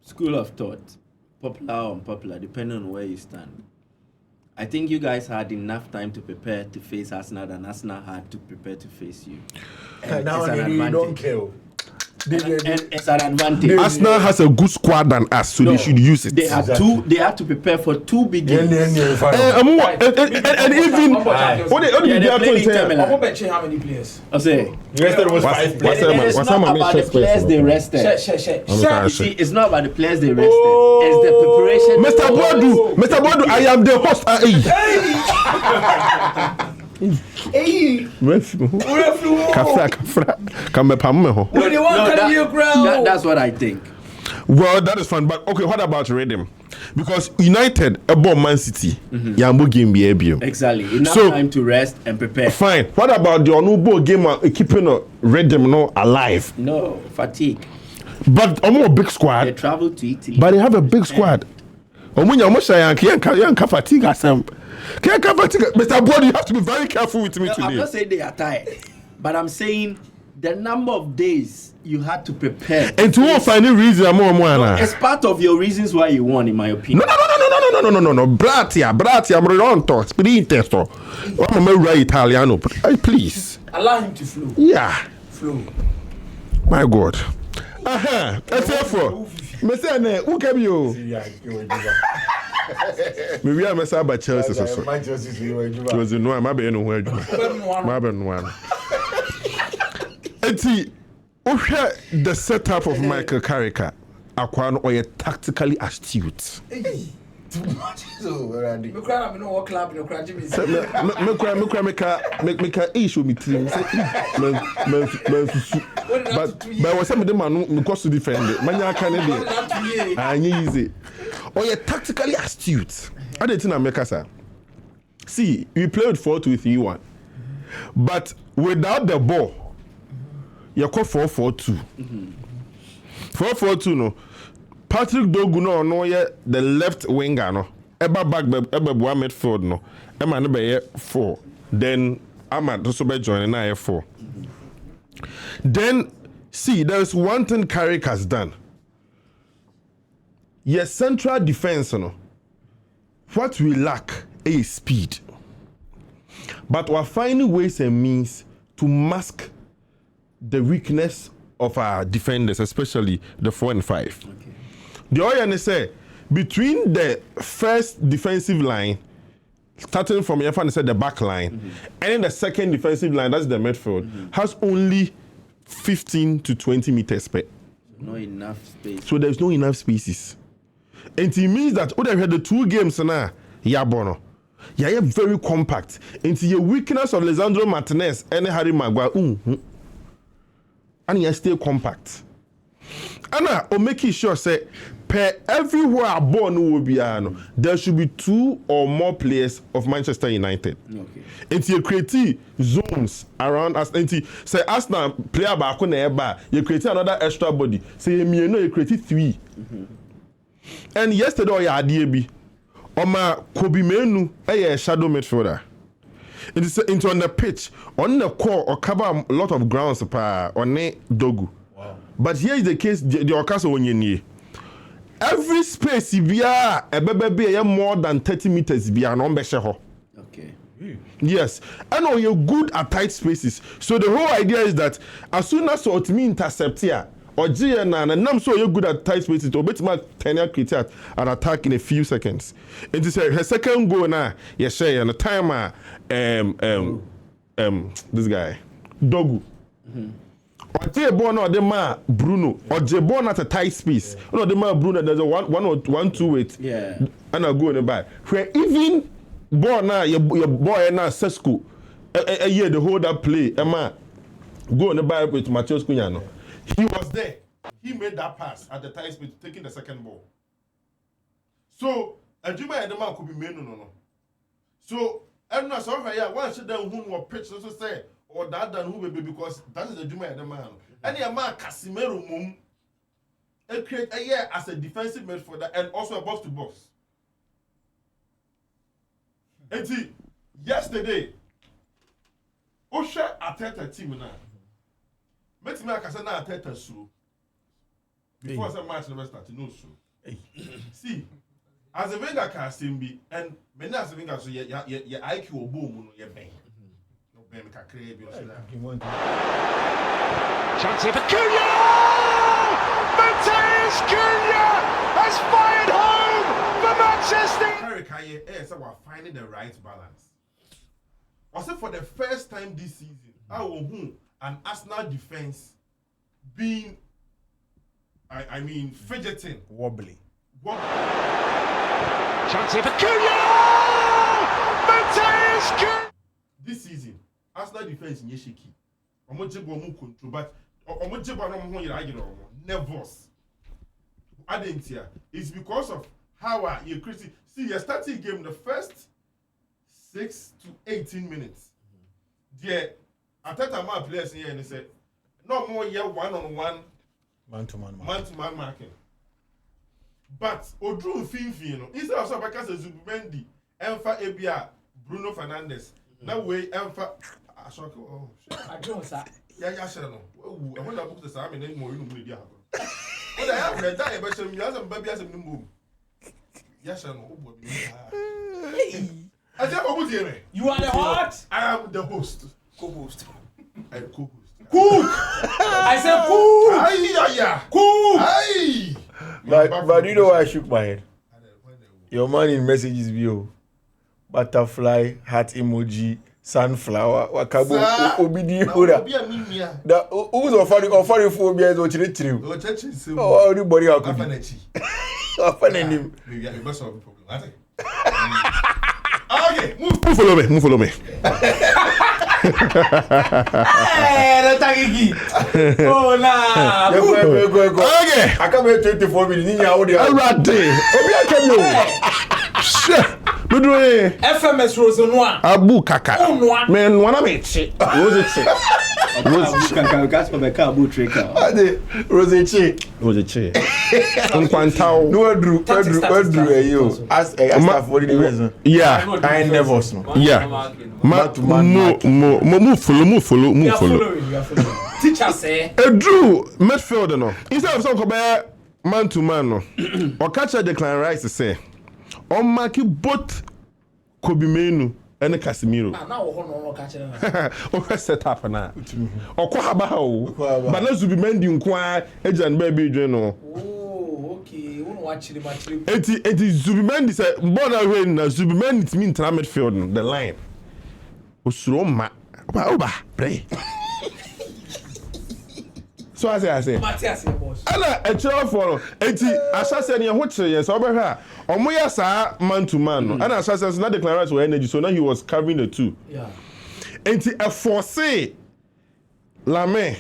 S4: School of thought, popular or unpopular, depending on where you stand. I think you guys had enough time to prepare to face Arsenal than Arsenal had to prepare to face you. And
S3: now
S4: it's an
S3: you don't
S4: advantage.
S3: care.
S4: And it's an advantage.
S2: Arsenal has a good squad than us, so they should use it.
S4: They had they had to prepare for 2 big games.
S2: And even what
S4: they're playing Terminal.
S1: How many players?
S4: I say,
S3: Rested was 5 players.
S4: it's not about the players they rested. You see, it's not about the players they rested. It's the preparation.
S2: Mr. Boadu, I am the host.
S4: That's what I think.
S2: Well, that is fun, but okay, what about rhythm? Because United about Man City, Yambo game be
S4: exactly enough time to rest and prepare.
S2: Fine. What about the Onubo game keeping rhythm alive?
S4: No fatigue.
S2: But a big squad.
S4: They travel to Italy,
S2: but they have a big squad. Fatigue Mr. Boadu, you have to be very careful with me today.
S4: I'm not saying they are tired, but I'm saying the number of days you had to prepare.
S2: And to all find a reason,
S4: it's part of your reasons why you won, in my opinion.
S2: No. Bratia, I'm Ronto, Spirito. I'm a Italiano. Please.
S1: Allow him to flow.
S2: Yeah.
S1: Flow.
S2: My God. That's it for. Mr. Who came you? Maybe I'm a Sabbath Chelsea. It was in one, maybe in one. The setup of Michael Carrick, Aquan or tactically astute.
S1: Too much. So, make
S2: issue me team. But was some of them man cost to defend it. Manya can be easy. Or you're tactically astute. I didn't make us. See, we played 4-2-3-1. But without the ball, you call 4-4-2. 4-4-2 no. Patrick Dogu no the left winger no. Eba back eba bua midfield no. Ema no be 4. Then Ahmad also be joining na 4. Then see, there's one thing Carrick has done. Yes, central defense no. What we lack is speed. But we're finding ways and means to mask the weakness of our defenders, especially the 4 and 5. Okay. The Oyane say between the first defensive line, starting from the back line, and then the second defensive line, that's the midfield, has only 15 to 20 meters per.
S4: Not enough space.
S2: So there's no enough spaces. And it means that we had the 2 games now, Yabono. Yeah, very compact. And the weakness of Lisandro Martinez and Harry Maguire, and you stay compact. And I'll make sure say per everywhere born will be there should be 2 or more players of Manchester United. Okay. And you create zones around us. And say Arsenal player back on the bar, you create another extra body. Say you create 3. And yesterday I had Oma Kobe Menu, a shadow midfielder. It is into on the pitch, on the core or cover a lot of grounds on a Dogu. Wow. But here is the case, the Okaso Onyenye. Every space via a baby more than 30 meters via non besheho.
S4: Okay.
S2: Yes. And you're good at tight spaces. So the whole idea is that as soon as you intercept here, or GN and I'm so you're good at tight spaces to bet my 10 create an attack in a few seconds. And this her second goal now, yes, and the timer this guy Dogu. Or J-Born or the ma Bruno or J-Born at a tight space. No, the ma Bruno there's a 1-2 with and I'll go in the back. Where even born now your boy now Sesco a year the hold up play Emma go in the back with Matheus Cunha. He was there. He made that pass at the time speed, taking the second ball. So adwuma yɛ de ma Akomeah no. So ɛno so hwɛ ya one should down who will pitch so say or that than who baby because that is the adwuma yɛ de ma no. Any a man Casemiro mum create a year as a defensive midfielder and also a box to box. And see, yesterday, Osha Arteta team now. Met me I say na Arteta so. Before the match never started, no so. See, as a Wenger can still be, and many as a Wenger so your IQ or boom no your bang. No bang can create your
S6: chance here for Cunha! Mateus Cunha has fired home for Manchester.
S2: Carrick, so we're finding the right balance. Was it for the first time this season? An Arsenal defense being, I mean, fidgeting,
S3: wobbly.
S6: Chance here for Cunha! Mateus Cunha!
S2: This season, Arsenal defense is shaky. Control, but nervous. It's because of how you crazy. See, you're starting game the first 6 to 18 minutes. Yeah, Arteta man players here and they said, no more year one-on-one,
S3: man-to-man
S2: marking. But Odru Fiifi, you know, instead of Sabaka says Zubimendi, Enfa Ebia, Bruno Fernandes. Now we Enfa. I
S1: don't say.
S2: Yeah, sure. I want to book the same name more in media. But I have read that, but some years and baby has a move. Yes, I know. I said,
S1: you are the host.
S2: I am the host. Co-host. I'm co-host.
S1: Cook! I said cook!
S2: Aye.
S1: Cook!
S2: Aye!
S3: But you know why I shook my head? Your man in messages view. Butterfly, heart emoji, sunflower, wakabo, obidi ora. That who's offering phobia is what you need to. Oh, everybody are good. Offering him.
S2: Okay, move follow me.
S1: Hey, Kiki. Oh nah.
S3: Go.
S2: Okay.
S3: I come here 24 minutes. Ninya audio.
S2: Already. Obi akemi. Dodo
S1: FMS Rose Noir.
S2: Abu kaka. Men wana mechi. Rose chi.
S4: Rose kaka gas for the car Abu tracker.
S3: Ade Rose chi.
S2: Nkwantao.
S3: No Andrew you. As staff for the reason.
S2: Yeah.
S3: I never know.
S2: Yeah. Move follow.
S1: You are following. Teacher say.
S2: Drew midfield no. Instead of some man to man no. Or catch a Declan Rice say. On mark both Akomeah and Casemiro.
S1: Now no catch them.
S2: O set up na. O kwa haba o. But na Zubimendi nkwa ejan baby dwe no.
S1: Oh, okay. We watch him.
S2: Eti Zubimendi say born away na Zubimendi it mean midfield no, the line. Osuro ma. Oba pray. So I say.
S1: Matthias boss.
S2: Ana e chere for eti asase ne ho kire yes obehwe a omoya sa man to man no. Ana asase na Declan Rice were energy so now he was covering the two.
S1: Yeah.
S2: Enti e force Lame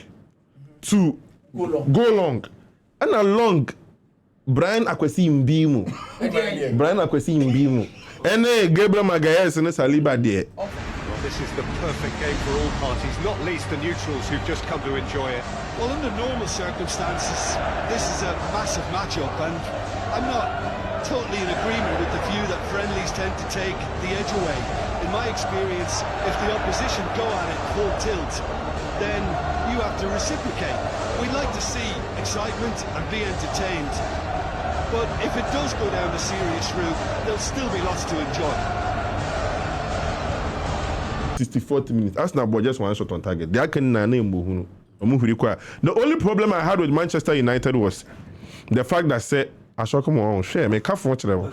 S2: to go long. Ana long Brian Akwesi Mbimu. Ene Gabriel Magalhaes and Saliba there.
S6: This is the perfect game for all parties, not least the neutrals who've just come to enjoy it.
S7: Well, under normal circumstances, this is a massive match-up, and I'm not totally in agreement with the view that friendlies tend to take the edge away. In my experience, if the opposition go at it full tilt, then you have to reciprocate. We'd like to see excitement and be entertained, but if it does go down the serious route, there'll still be lots to enjoy.
S2: 60-40 minutes. Arsenal boy just one shot on target. They can name the only problem I had with Manchester United was the fact that said I shall come on share me can't watch them.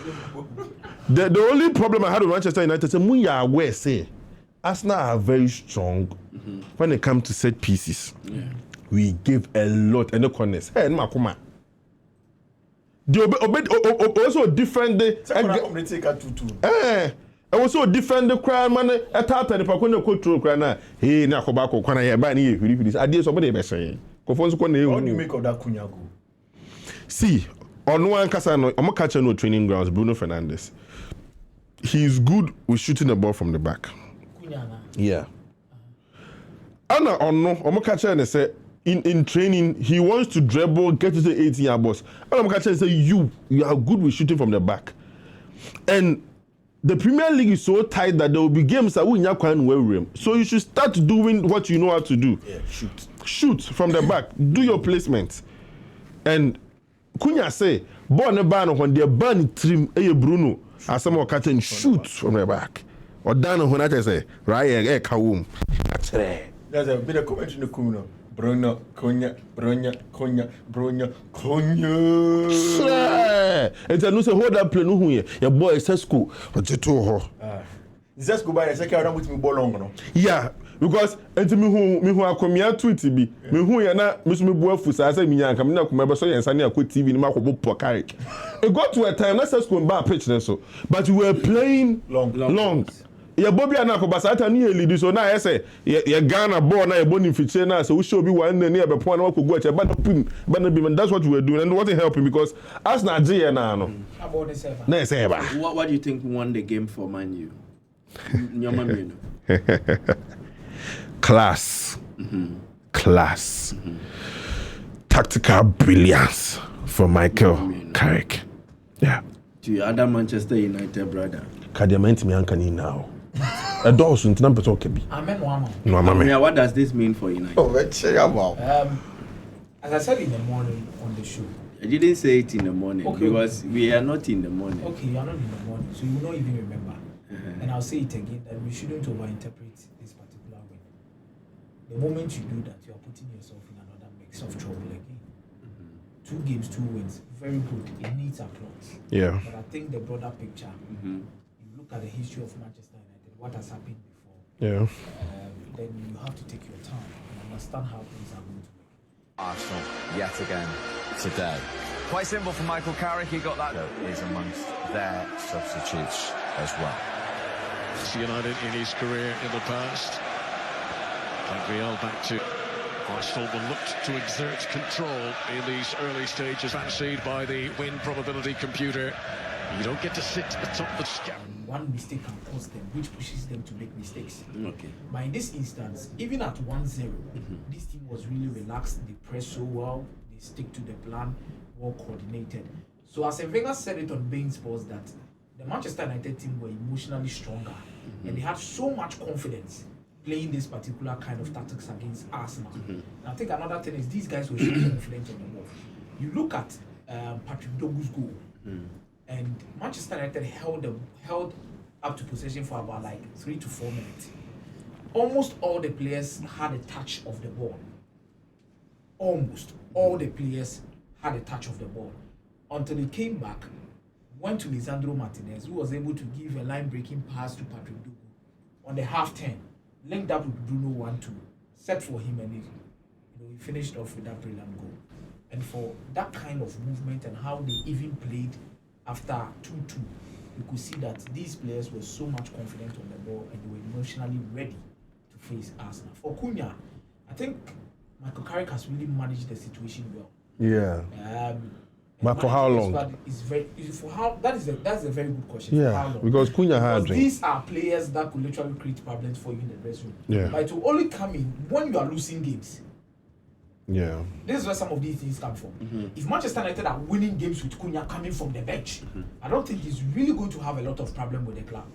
S2: The only problem I had with Manchester United said we are aware say Arsenal are very strong when it comes to set pieces. Yeah. We give a lot and the corners. Hey, Makuma. The also different I was so defend the crowd man atata the pakona control crowd na hey na akobako kwana ya ba na ye hwiri ade somebody be say kofo nso kwana
S3: what do you make of that Cunha goal?
S2: See On one kasa no, I'm catching no training grounds. Bruno Fernandes. He's good with shooting the ball from the back. Yeah. Anna on no, I'm catching and say in training he wants to dribble, get to the 18-yard box. And I'm catching and say you are good with shooting from the back. And the Premier League is so tight that there will be games that will not quite well. So you should start doing what you know how to do.
S3: Yeah,
S2: shoot from the back. Do your placement. And Kunya say, "Born a ban when they ban trim Bruno." As someone catching shoot from the back. Or down when I say, right, Kawum.
S3: There's a bit of comment in the Kuno. Bruno, Konya, Bruno, Konya.
S2: And then you say, hold up, play no here. Your boy says school. But you told her.
S3: Just by a second around with me long.
S2: Yeah, because and me who Akomeah tweet be me who ya na me so me boafu sa say me yanka me na Akomeah so yensa na akọ TV ni makobo Carrick. It got to a time let's just go back pitch so but we were playing long. Ya Bobby na ko basata ni lead so na say ya Ghana ball na ya boni fiche na so we show be one na e be point na ko go eche but that's what we were doing and it wasn't helping because as Nigeria na no. Na say ba.
S4: What do you think won the game for Man U? Nyoma Mino.
S2: Class. Tactical brilliance from Michael Carrick. Yeah.
S4: To your other Manchester United brother.
S2: Kadiamenti me ankani now. A doors until number talk be.
S1: Amen, Wama.
S2: No, Akomeah.
S4: What does this mean for United?
S3: Oh, let's check out.
S1: As I said in the morning on the show.
S4: I didn't say it in the morning because
S1: okay.
S4: we are not in the morning.
S1: Okay, you are not in the morning, so you will not even remember. And I'll say it again that we shouldn't overinterpret this particular win. The moment you do that, you are putting yourself in another mix of trouble again. 2 games, 2 wins, very good. It needs applause.
S2: Yeah.
S1: But I think the broader picture, you look at the history of Manchester United, what has happened before.
S2: Yeah.
S1: Then you have to take your time and understand how things are going to work.
S8: Arsenal yet again today. Quite simple for Michael Carrick. He got that. Is amongst their substitutes as well.
S9: United in his career in the past. Gabriel back to Arsenal will look to exert control in these early stages, fancied by the win probability computer. You don't get to sit atop the scale.
S1: One mistake can cause them, which pushes them to make mistakes.
S4: Okay.
S1: But in this instance, even at 1-0, this team was really relaxed. They press so well. They stick to the plan, well coordinated. So as Wenger said it on Bein Sports that the Manchester United team were emotionally stronger and they had so much confidence playing this particular kind of tactics against Arsenal. And I think another thing is these guys were so confident on the ball. You look at Patrick Dogu's goal, and Manchester United held up to possession for about like 3 to 4 minutes. Almost all the players had a touch of the ball. Almost all the players had a touch of the ball until he came back, went to Lisandro Martinez, who was able to give a line-breaking pass to Patrick Dogu on the half-turn, linked up with Bruno 1-2, set for him, and he finished off with that brilliant goal. And for that kind of movement and how they even played after 2-2, you could see that these players were so much confident on the ball and they were emotionally ready to face Arsenal. For Cunha, I think Michael Carrick has really managed the situation well.
S2: Yeah. But for how long?
S1: That's a very good question.
S2: Yeah,
S1: for how long?
S2: because Cunha had
S1: these are players that could literally create problems for you in the dressing room.
S2: Yeah.
S1: But it will only come in when you are losing games.
S2: Yeah.
S1: This is where some of these things come from. If Manchester United are winning games with Cunha coming from the bench, I don't think he's really going to have a lot of problem with the club.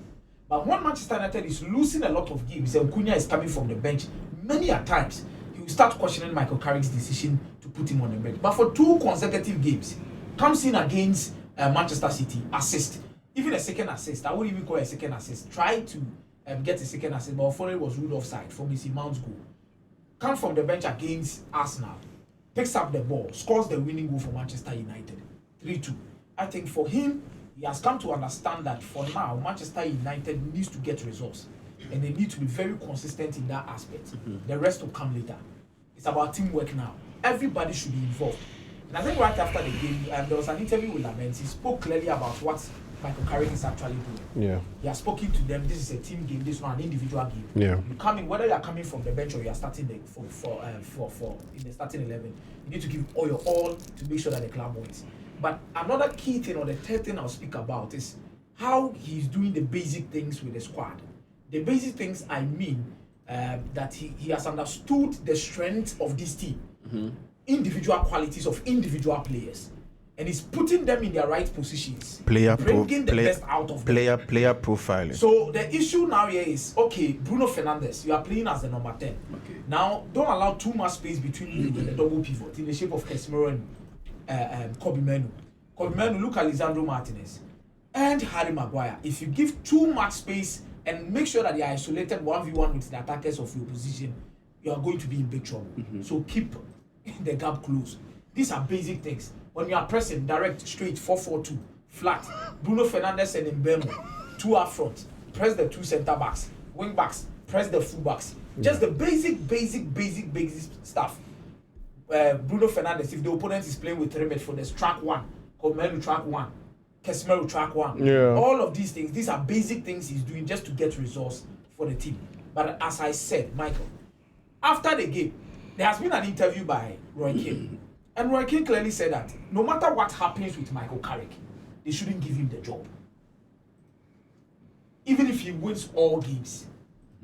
S1: But when Manchester United is losing a lot of games and Cunha is coming from the bench, many a times he will start questioning Michael Carrick's decision to put him on the bench. But for 2 consecutive games, comes in against Manchester City, assist, even a second assist. I wouldn't even call it a second assist. Try to get a second assist, but Foley was ruled offside from Mason Mount's goal. Comes from the bench against Arsenal, picks up the ball, scores the winning goal for Manchester United, 3-2. I think for him, he has come to understand that for now, Manchester United needs to get results, and they need to be very consistent in that aspect. The rest will come later. It's about teamwork now. Everybody should be involved. And I think right after the game, there was an interview with Laments. He spoke clearly about what Michael Carrick is actually doing.
S2: Yeah.
S1: He has spoken to them. This is a team game. This is not an individual game.
S2: Yeah.
S1: You come in, whether you are coming from the bench or you are starting in the starting 11. You need to give all your all to make sure that the club wins. But another key thing, or the third thing I'll speak about, is how he's doing the basic things with the squad. The basic things I mean that he has understood the strength of this team, individual qualities of individual players, and he's putting them in their right positions, bringing the best out of them.
S3: Player profiling.
S1: So the issue now here is, okay, Bruno Fernandes, you are playing as the number 10. Okay. Now, don't allow too much space between you and the double pivot in the shape of Casemiro and Kobe Menu. Look at Lisandro Martinez and Harry Maguire. If you give too much space and make sure that they are isolated 1v1 with the attackers of your position, you are going to be in big trouble. So keep the gap close. These are basic things. When you are pressing direct, straight, 4-4-2, flat, Bruno Fernandes and Mbeumo, 2 up front, press the 2 center backs, wing backs, press the full backs. Just the basic stuff. Bruno Fernandes, if the opponent is playing with 3 midfielders, track 1, Akomeah track 1, Casemiro track 1. All of these things, these are basic things he's doing just to get results for the team. But as I said, Michael, after the game, there has been an interview by Roy Keane. And Roy Keane clearly said that no matter what happens with Michael Carrick, they shouldn't give him the job. Even if he wins all games,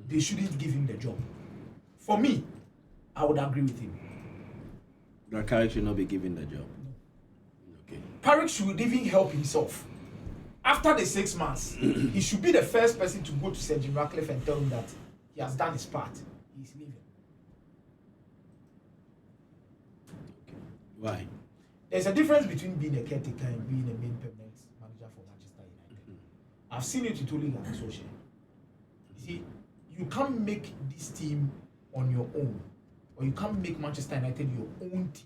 S1: they shouldn't give him the job. For me, I would agree with him.
S4: That Carrick should not be given the job. Okay.
S1: Carrick should even help himself. After the 6 months, he should be the first person to go to Sir Jim Ratcliffe and tell him that he has done his part. He's leaving.
S4: Why?
S1: There's a difference between being a caretaker and being a main permanent manager for Manchester United. I've seen it with Ole Gunnar Solskjaer. You see, you can't make this team on your own, or you can't make Manchester United your own team.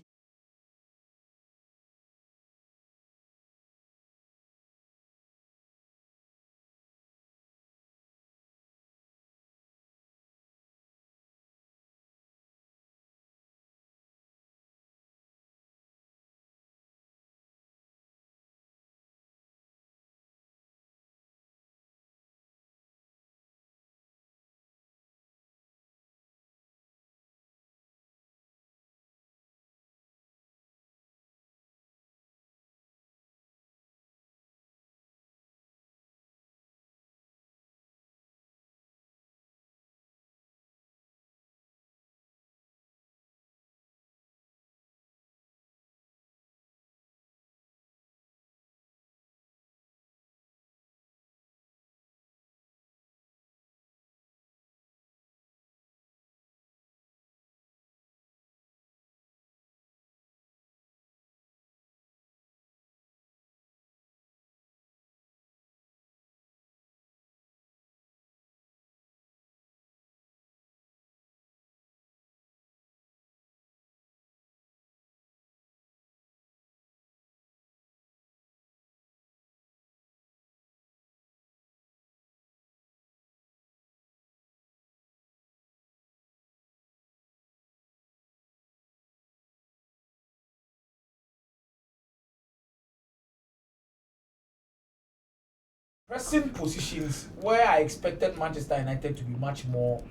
S1: Pressing positions where I expected Manchester United to be much more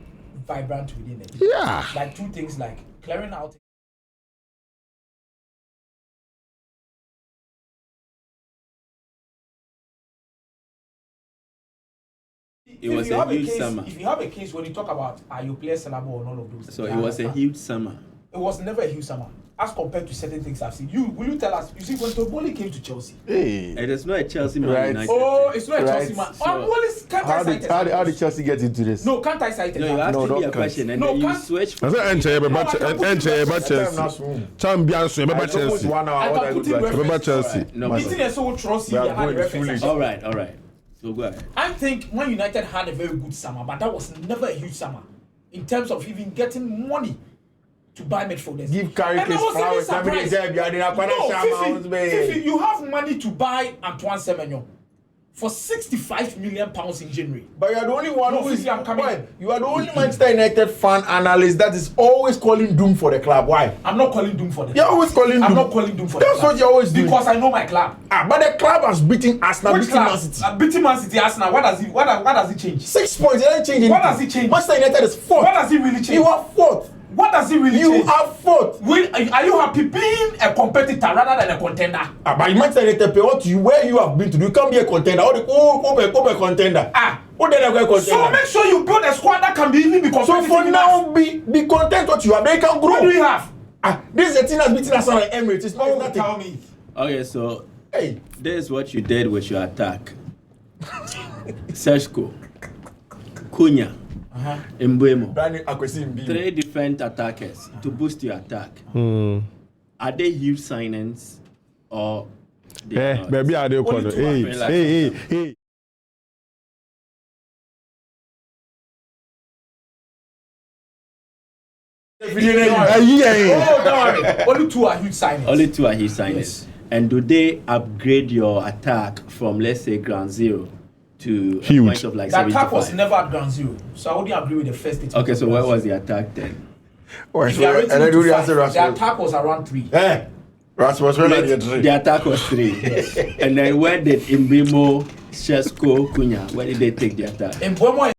S1: vibrant within the team.
S2: Yeah.
S1: Like 2 things, like clearing out.
S4: It was a huge summer.
S1: If you have a case when you talk about are you players sellable and all of those.
S4: So it was a huge summer.
S1: It was never a huge summer. As compared to certain things I've seen. Will you tell us? You see, when Toboli came to Chelsea.
S4: It is not a Chelsea man.
S3: Right.
S4: United.
S1: Oh, it's not a Chelsea
S3: Right.
S1: man.
S4: So,
S3: How did Chelsea get into this?
S1: No, can't I cite it?
S4: No, you asked me a question and then you switch.
S2: I said, Chelsea.
S3: 1 hour.
S1: I
S3: What
S1: can
S3: I
S1: put
S3: look
S1: in
S3: like.
S2: Remember Chelsea.
S4: No,
S1: Meeting and so trust
S3: We
S1: you
S3: are
S1: and
S3: going
S1: reference.
S3: foolish.
S4: all right. So go ahead.
S1: I think Man United had a very good summer, but that was never a huge summer in terms of even getting money to buy midfielders.
S3: Give Carrick
S1: And I
S3: his
S1: was even
S3: flowers.
S1: surprised. Fiifi, you have money to buy Antoine Semenyo for £65 million in January.
S3: But you are the only one
S1: No,
S3: who is.
S1: Fifi, I'm coming.
S3: Why? You are the only Manchester United fan analyst that is always calling doom for the club. Why?
S1: I'm not calling doom for the
S3: You're always calling
S1: I'm
S3: doom.
S1: not calling doom for the
S3: That's
S1: club.
S3: what you always do.
S1: Because I know my club.
S3: But the club has beaten Arsenal,
S1: Which
S3: beaten Man
S1: club?
S3: City.
S1: Beating Man City, Arsenal. What does it change?
S3: 6 points. It doesn't change anything.
S1: What does it change?
S3: Manchester United is 4th.
S1: What does it really change?
S3: You are 4th.
S1: What does it really
S3: You
S1: change?
S3: have fought.
S1: Are you happy being a competitor rather than a contender?
S3: But Manchester United, where you have been to do, you can't be a contender. Come a contender. What then a contender?
S1: So make sure you build a squad that can be even be competitive.
S3: So for now, be content what you have. They can grow.
S1: What do we have?
S3: This is a team that's beating us on Emirates. It's not nothing.
S1: Tell me.
S4: Okay, so
S3: Hey,
S4: this is what you did with your attack. Seshko, Cunha, Mbeumo. Three different attackers to boost your attack. Are they huge signings or they are not?
S2: Baby, are they called? Hey.
S1: Only two are huge signings.
S4: Only two are huge signings. Yes. And do they upgrade your attack from, let's say, ground zero to
S2: huge.
S4: A point of like 75?
S1: The attack was never at ground zero, so I wouldn't agree with the first statement.
S4: Okay, so where was the attack then?
S1: If you are rating it to 5, the attack was around 3.
S3: Rasmus,
S4: the attack was 3. Yes. And then where did Mbeumo, Seshko, Cunha, where did they take the attack?
S1: Mbeumo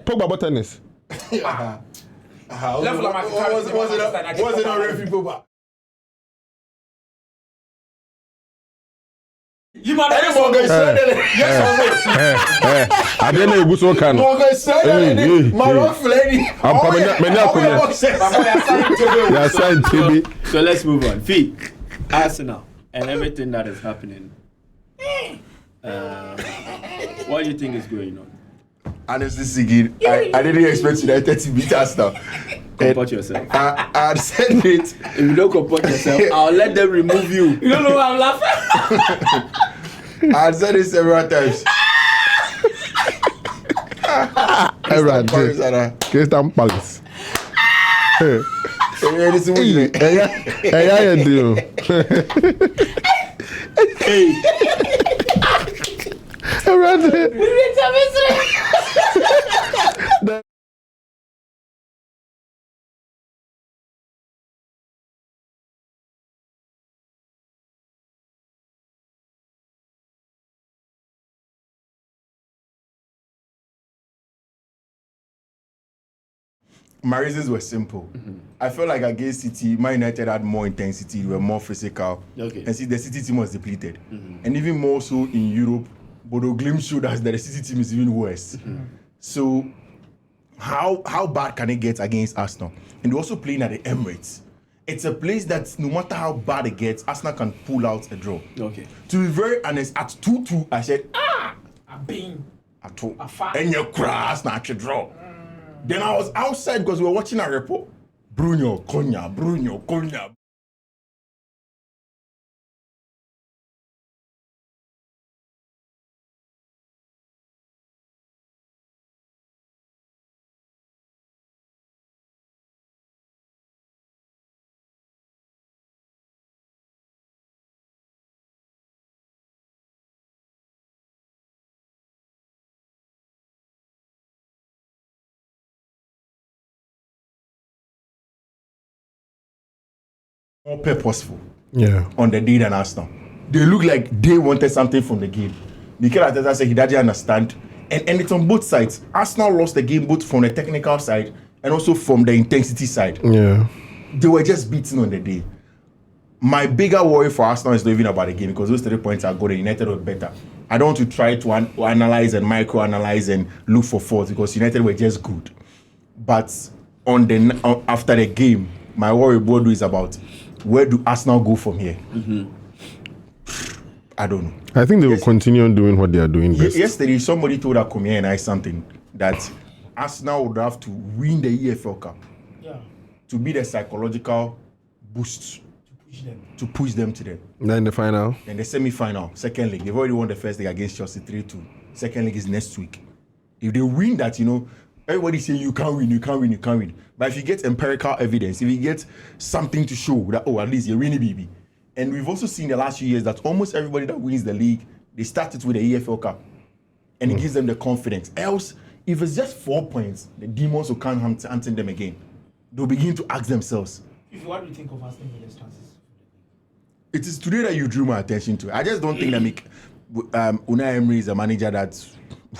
S2: Pogba tennis.
S1: level of
S3: was it already people back?
S1: You might
S3: Yes
S2: I didn't know you so can.
S4: So let's move on. Fee, Arsenal and everything that is happening. What do you think is going on?
S3: Honestly, Siggy, I didn't expect United to beat Arsenal.
S4: Comport yourself.
S3: I said it.
S4: If you don't comport yourself, I'll let them remove you.
S1: You don't know why I'm laughing?
S3: I said it several times.
S2: Crystal Palace.
S3: My reasons were simple. I felt like against City, Man United had more intensity, they were more physical.
S4: Okay.
S3: And see, the City team was depleted. And even more so in Europe, Boadu glimpse showed us that the City team is even worse. So, how bad can it get against Arsenal? And they're also playing at the Emirates. It's a place that no matter how bad it gets, Arsenal can pull out a draw.
S4: Okay.
S3: To be very honest, at 2-2, I said,
S1: I'm being
S3: at 2. And you crash, not a draw. Then I was outside because we were watching a report. Bruno, Cunha. More purposeful on the day than Arsenal. They look like they wanted something from the game. Mikel Arteta said he didn't understand. And it's on both sides. Arsenal lost the game both from the technical side and also from the intensity side. They were just beaten on the day. My bigger worry for Arsenal is not even about the game because those 3 points are good and United were better. I don't want to try to analyze and micro-analyze and look for faults because United were just good. But after the game, my worry Boadu is about where do Arsenal go from here? I don't know.
S2: I think they will continue on doing what they are doing best.
S3: Yesterday, somebody told Akomeah and I something that Arsenal would have to win the EFL Cup to be the psychological boost
S1: to
S3: push them to them.
S2: Then the final.
S3: Then the semi-final, second leg. They've already won the first leg against Chelsea 3-2. Second leg is next week. If they win that, everybody say you can't win. But if you get empirical evidence, if you get something to show that, at least you're winning, baby. And we've also seen the last few years that almost everybody that wins the league, they start it with the EFL Cup. And it gives them the confidence. Else, if it's just 4 points, the demons will come hunting them again. They'll begin to ask themselves.
S1: What do you think of Aston Villa's chances?
S3: It is today that you drew my attention to. I just don't think that Unai Emery is a manager that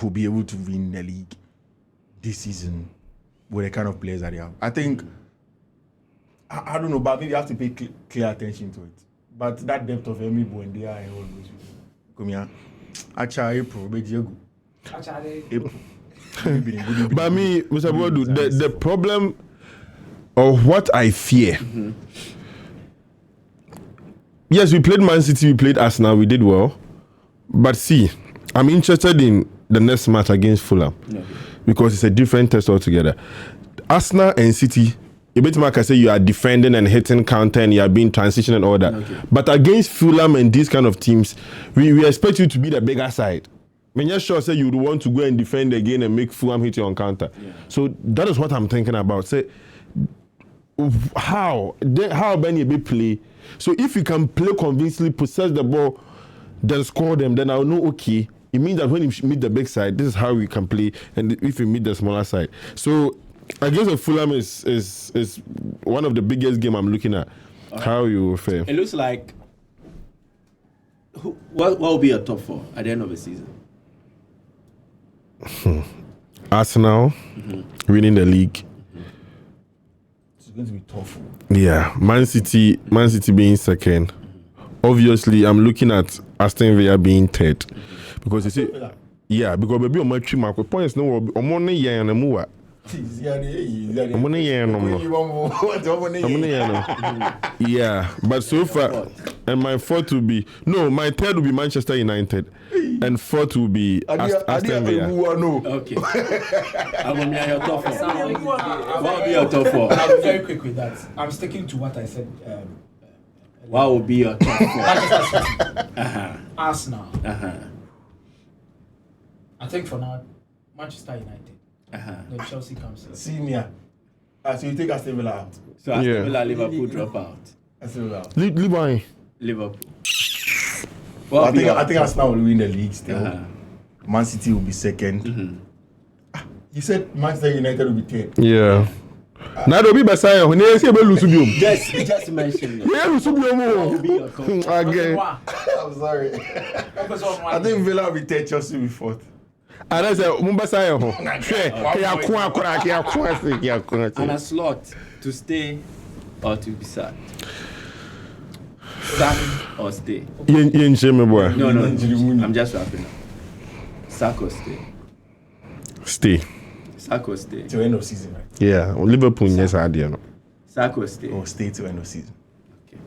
S3: will be able to win the league this season with the kind of players that they have. I think, I don't know, but maybe you have to pay clear attention to it. But that depth of Emery, Buendia, and all those people. Akomeah, April, April.
S2: But me, Mr. Boadu, the problem of what I fear. Yes, we played Man City, we played Arsenal, we did well. But see, I'm interested in the next match against Fulham because it's a different test altogether. Arsenal and City, a bit more can say you are defending and hitting counter and you are being transition and all that. But against Fulham and these kind of teams, we expect you to be the bigger side. When you're sure say you would want to go and defend again and make Fulham hit you on counter. So that is what I'm thinking about. Say, how many be play? So if you can play convincingly, possess the ball, then score them, then I'll know, okay, it means that when you meet the big side, this is how we can play, and if you meet the smaller side. So I guess the Fulham is one of the biggest game I'm looking at. How you fare.
S4: It looks like what will be your top four at the end of the season?
S2: Arsenal winning the league.
S3: It's going to be tough.
S2: Yeah, Man City being second. Obviously, I'm looking at Aston Villa being third because you see, because maybe on my three mark points no money yeah and move. Yeah, but so far, and my fourth will be my third will be Manchester United, and fourth will be Aston Villa.
S4: Okay, Akomeah, your top four. What will be your top four?
S1: I'm very quick with that. I'm sticking to what I said.
S4: What will be your top four?
S1: Arsenal. I think for now, Manchester United. Then Chelsea comes in.
S3: See me. So you take Aston Villa out.
S4: So Aston Villa, Liverpool drop out.
S3: Aston Villa.
S4: Liverpool.
S3: I think Arsenal will win the league still. Man City will be second. You said Manchester United will be third.
S2: Yeah. Now they'll be beside when they say Lusubium.
S4: Just mention it.
S2: Yeah, Lusubium.
S3: Okay. I'm sorry. I think Villa will be third, Chelsea will be fourth.
S2: And I said, Mumbasa.
S4: And a slot to stay or to be sacked. Sack or stay.
S2: No.
S4: I'm just wrapping up. Sack or stay.
S2: Stay.
S4: Sack or stay.
S3: Till end of season, right?
S2: Yeah, Liverpool, yes, I do.
S4: Sack or stay.
S3: Or stay till end of season.
S4: Okay.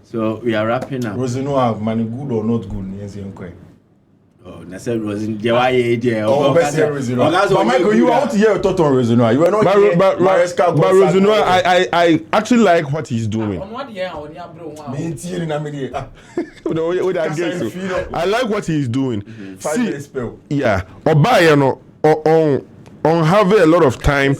S4: So we are wrapping up.
S3: Rosino, money good or not good? Yes, you inquire.
S4: Oh, I said Rosino.
S3: But Michael, you want to hear a thought on Rosino? You were not here.
S2: But Rosino, I actually like what he's doing. I like what he's doing.
S3: 5 minutes spell.
S2: Yeah. On have a lot of time,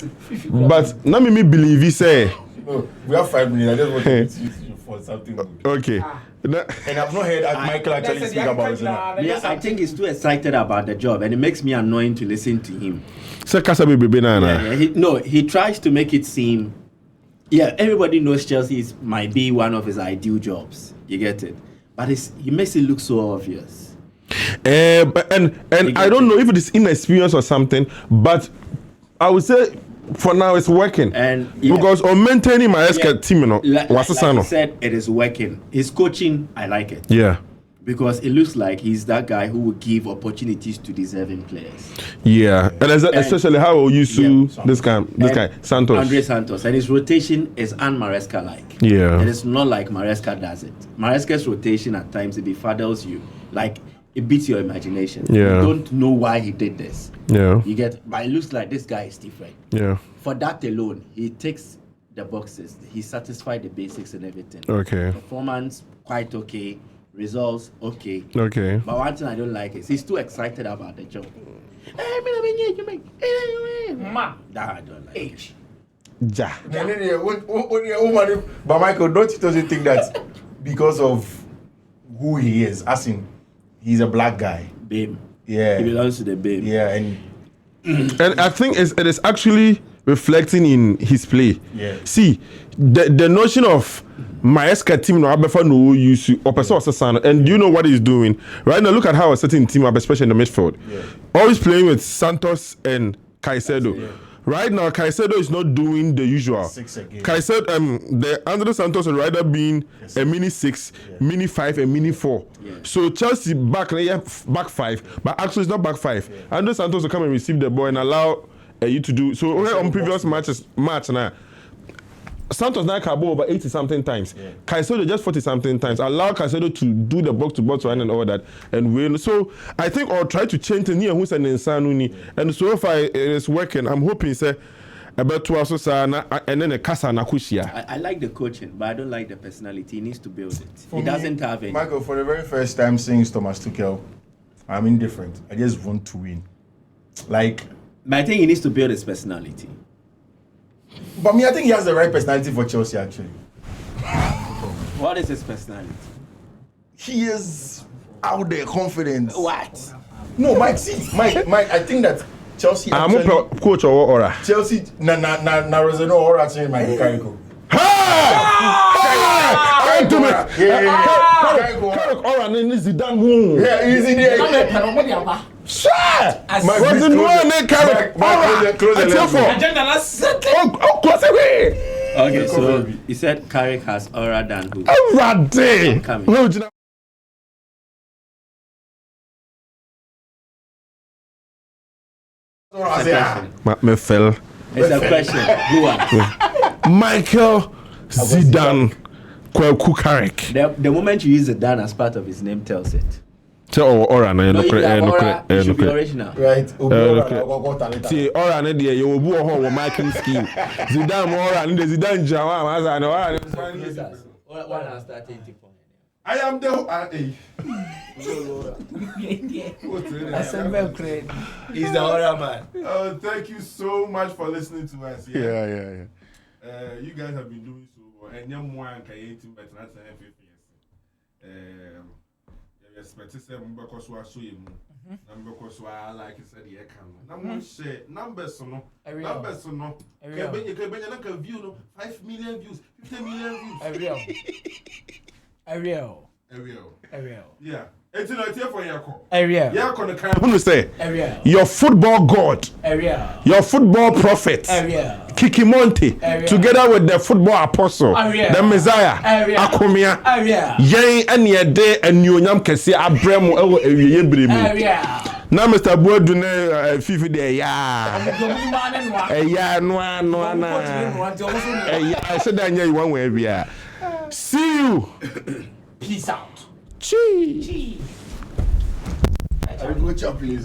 S2: but let me believe he say.
S3: No, we have 5 minutes. I just want to use you for something good.
S2: Okay.
S3: And I've not heard Michael actually speak about it.
S4: Yeah, I think he's too excited about the job, and it makes me annoying to listen to him. He tries to make it seem. Yeah, everybody knows Chelsea might be one of his ideal jobs. You get it, but he makes it look so obvious.
S2: And I don't know if it is inexperience or something, but I would say for now it's working. And because on maintaining my team,
S4: like I said, it is working. His coaching, I like it.
S2: Yeah.
S4: Because it looks like he's that guy who will give opportunities to deserving players.
S2: Yeah, and especially how you sue this guy, Santos.
S4: Andre Santos, and his rotation is un-Maresca-like.
S2: Yeah.
S4: It is not like Maresca does it. Maresca's rotation at times it befuddles you, like it beats your imagination.
S2: Yeah.
S4: You don't know why he did this.
S2: Yeah.
S4: You get, but it looks like this guy is different.
S2: Yeah.
S4: For that alone, he takes the boxes. He satisfied the basics and everything.
S2: Okay.
S4: Performance quite okay. Results okay.
S2: Okay.
S4: But one thing I don't like is he's too excited about the job. That I don't like.
S1: Age.
S2: Ja.
S3: But Michael, don't you also think that because of who he is, as in, he's a black guy.
S4: Babe.
S3: Yeah.
S4: He belongs to the babe.
S3: Yeah, and
S2: I think it is actually reflecting in his play.
S3: Yeah.
S2: See, the notion of Maesca team no abefa no use or person and you know what he's doing right now. Look at how a certain team, especially in the midfield, always playing with Santos and Caicedo. Yeah. Right now, Caicedo is not doing the usual. 6 again. Caicedo, the Andre Santos would rather being a mini 6, mini 5, and mini 4. Yeah. So Chelsea back 5, but actually it's not back 5. Yeah. Andre Santos will come and receive the ball and allow you to do. So on previous match now. Santos now can ball over 80 something times. Yeah. Caicedo just 40 something times. Allow Caicedo to do the box to box run and all that and win. So I think I'll try to change the near who's an insanuni. And so far it is working. I'm hoping say about 2 hours and then a casa nakushia.
S4: I like the coaching, but I don't like the personality. He needs to build it. He doesn't have any.
S3: Michael, for the very first time seeing Thomas Tuchel, I'm indifferent. I just want to win. But
S4: I think he needs to build his personality.
S3: But I think he has the right personality for Chelsea, actually.
S4: What is his personality?
S3: He is out there, confident.
S4: What?
S3: No, Mike, I think that Chelsea actually...
S2: I'm a coach or aura.
S3: Chelsea, na Rosano aura to my Carrick.
S2: Carrick aura in Zidane.
S3: Yeah, he's in there.
S2: Sure! What's the one Carrick? Close away!
S4: Okay, so he said Carrick has aura than who?
S2: Aura day! Me fell.
S4: It's a question. Who are?
S2: Michael Zidane Kwaku Carrick.
S4: The moment you use Zidane as part of his name tells it.
S2: So aura na
S4: no should be original.
S3: Right.
S2: See aura na dey you obu ho Michael scheme. Zidane aura na Zidane jawa maza na aura.
S4: What has that point?
S3: I am the
S4: He's the horror man.
S2: Oh, thank you so much for listening to us. Yeah. You guys have been doing so well. And young one can eat him better than expect to say because we are so you because we are like I said the numbers so no view no 5 million views 50 million views Ariel. Yeah. It's not here for Yako.
S1: Ariel.
S2: Yako the kind of say. Ariel. Your football god.
S1: Ariel.
S2: Your football prophet.
S1: Ariel.
S2: Kiki Monte. Together with the football apostle.
S1: Ariel.
S2: The Messiah.
S1: Ariel.
S2: Akomeah.
S1: Ariel.
S2: Yen and your day and you nyam kesi abremo ewo ewiye bremi.
S1: Ariel.
S2: Na Mr. Boadu ne Fiifi de ya. No na. I said that you one way bia. See you.
S1: Peace out.
S2: Chee.
S3: I will go chop, please.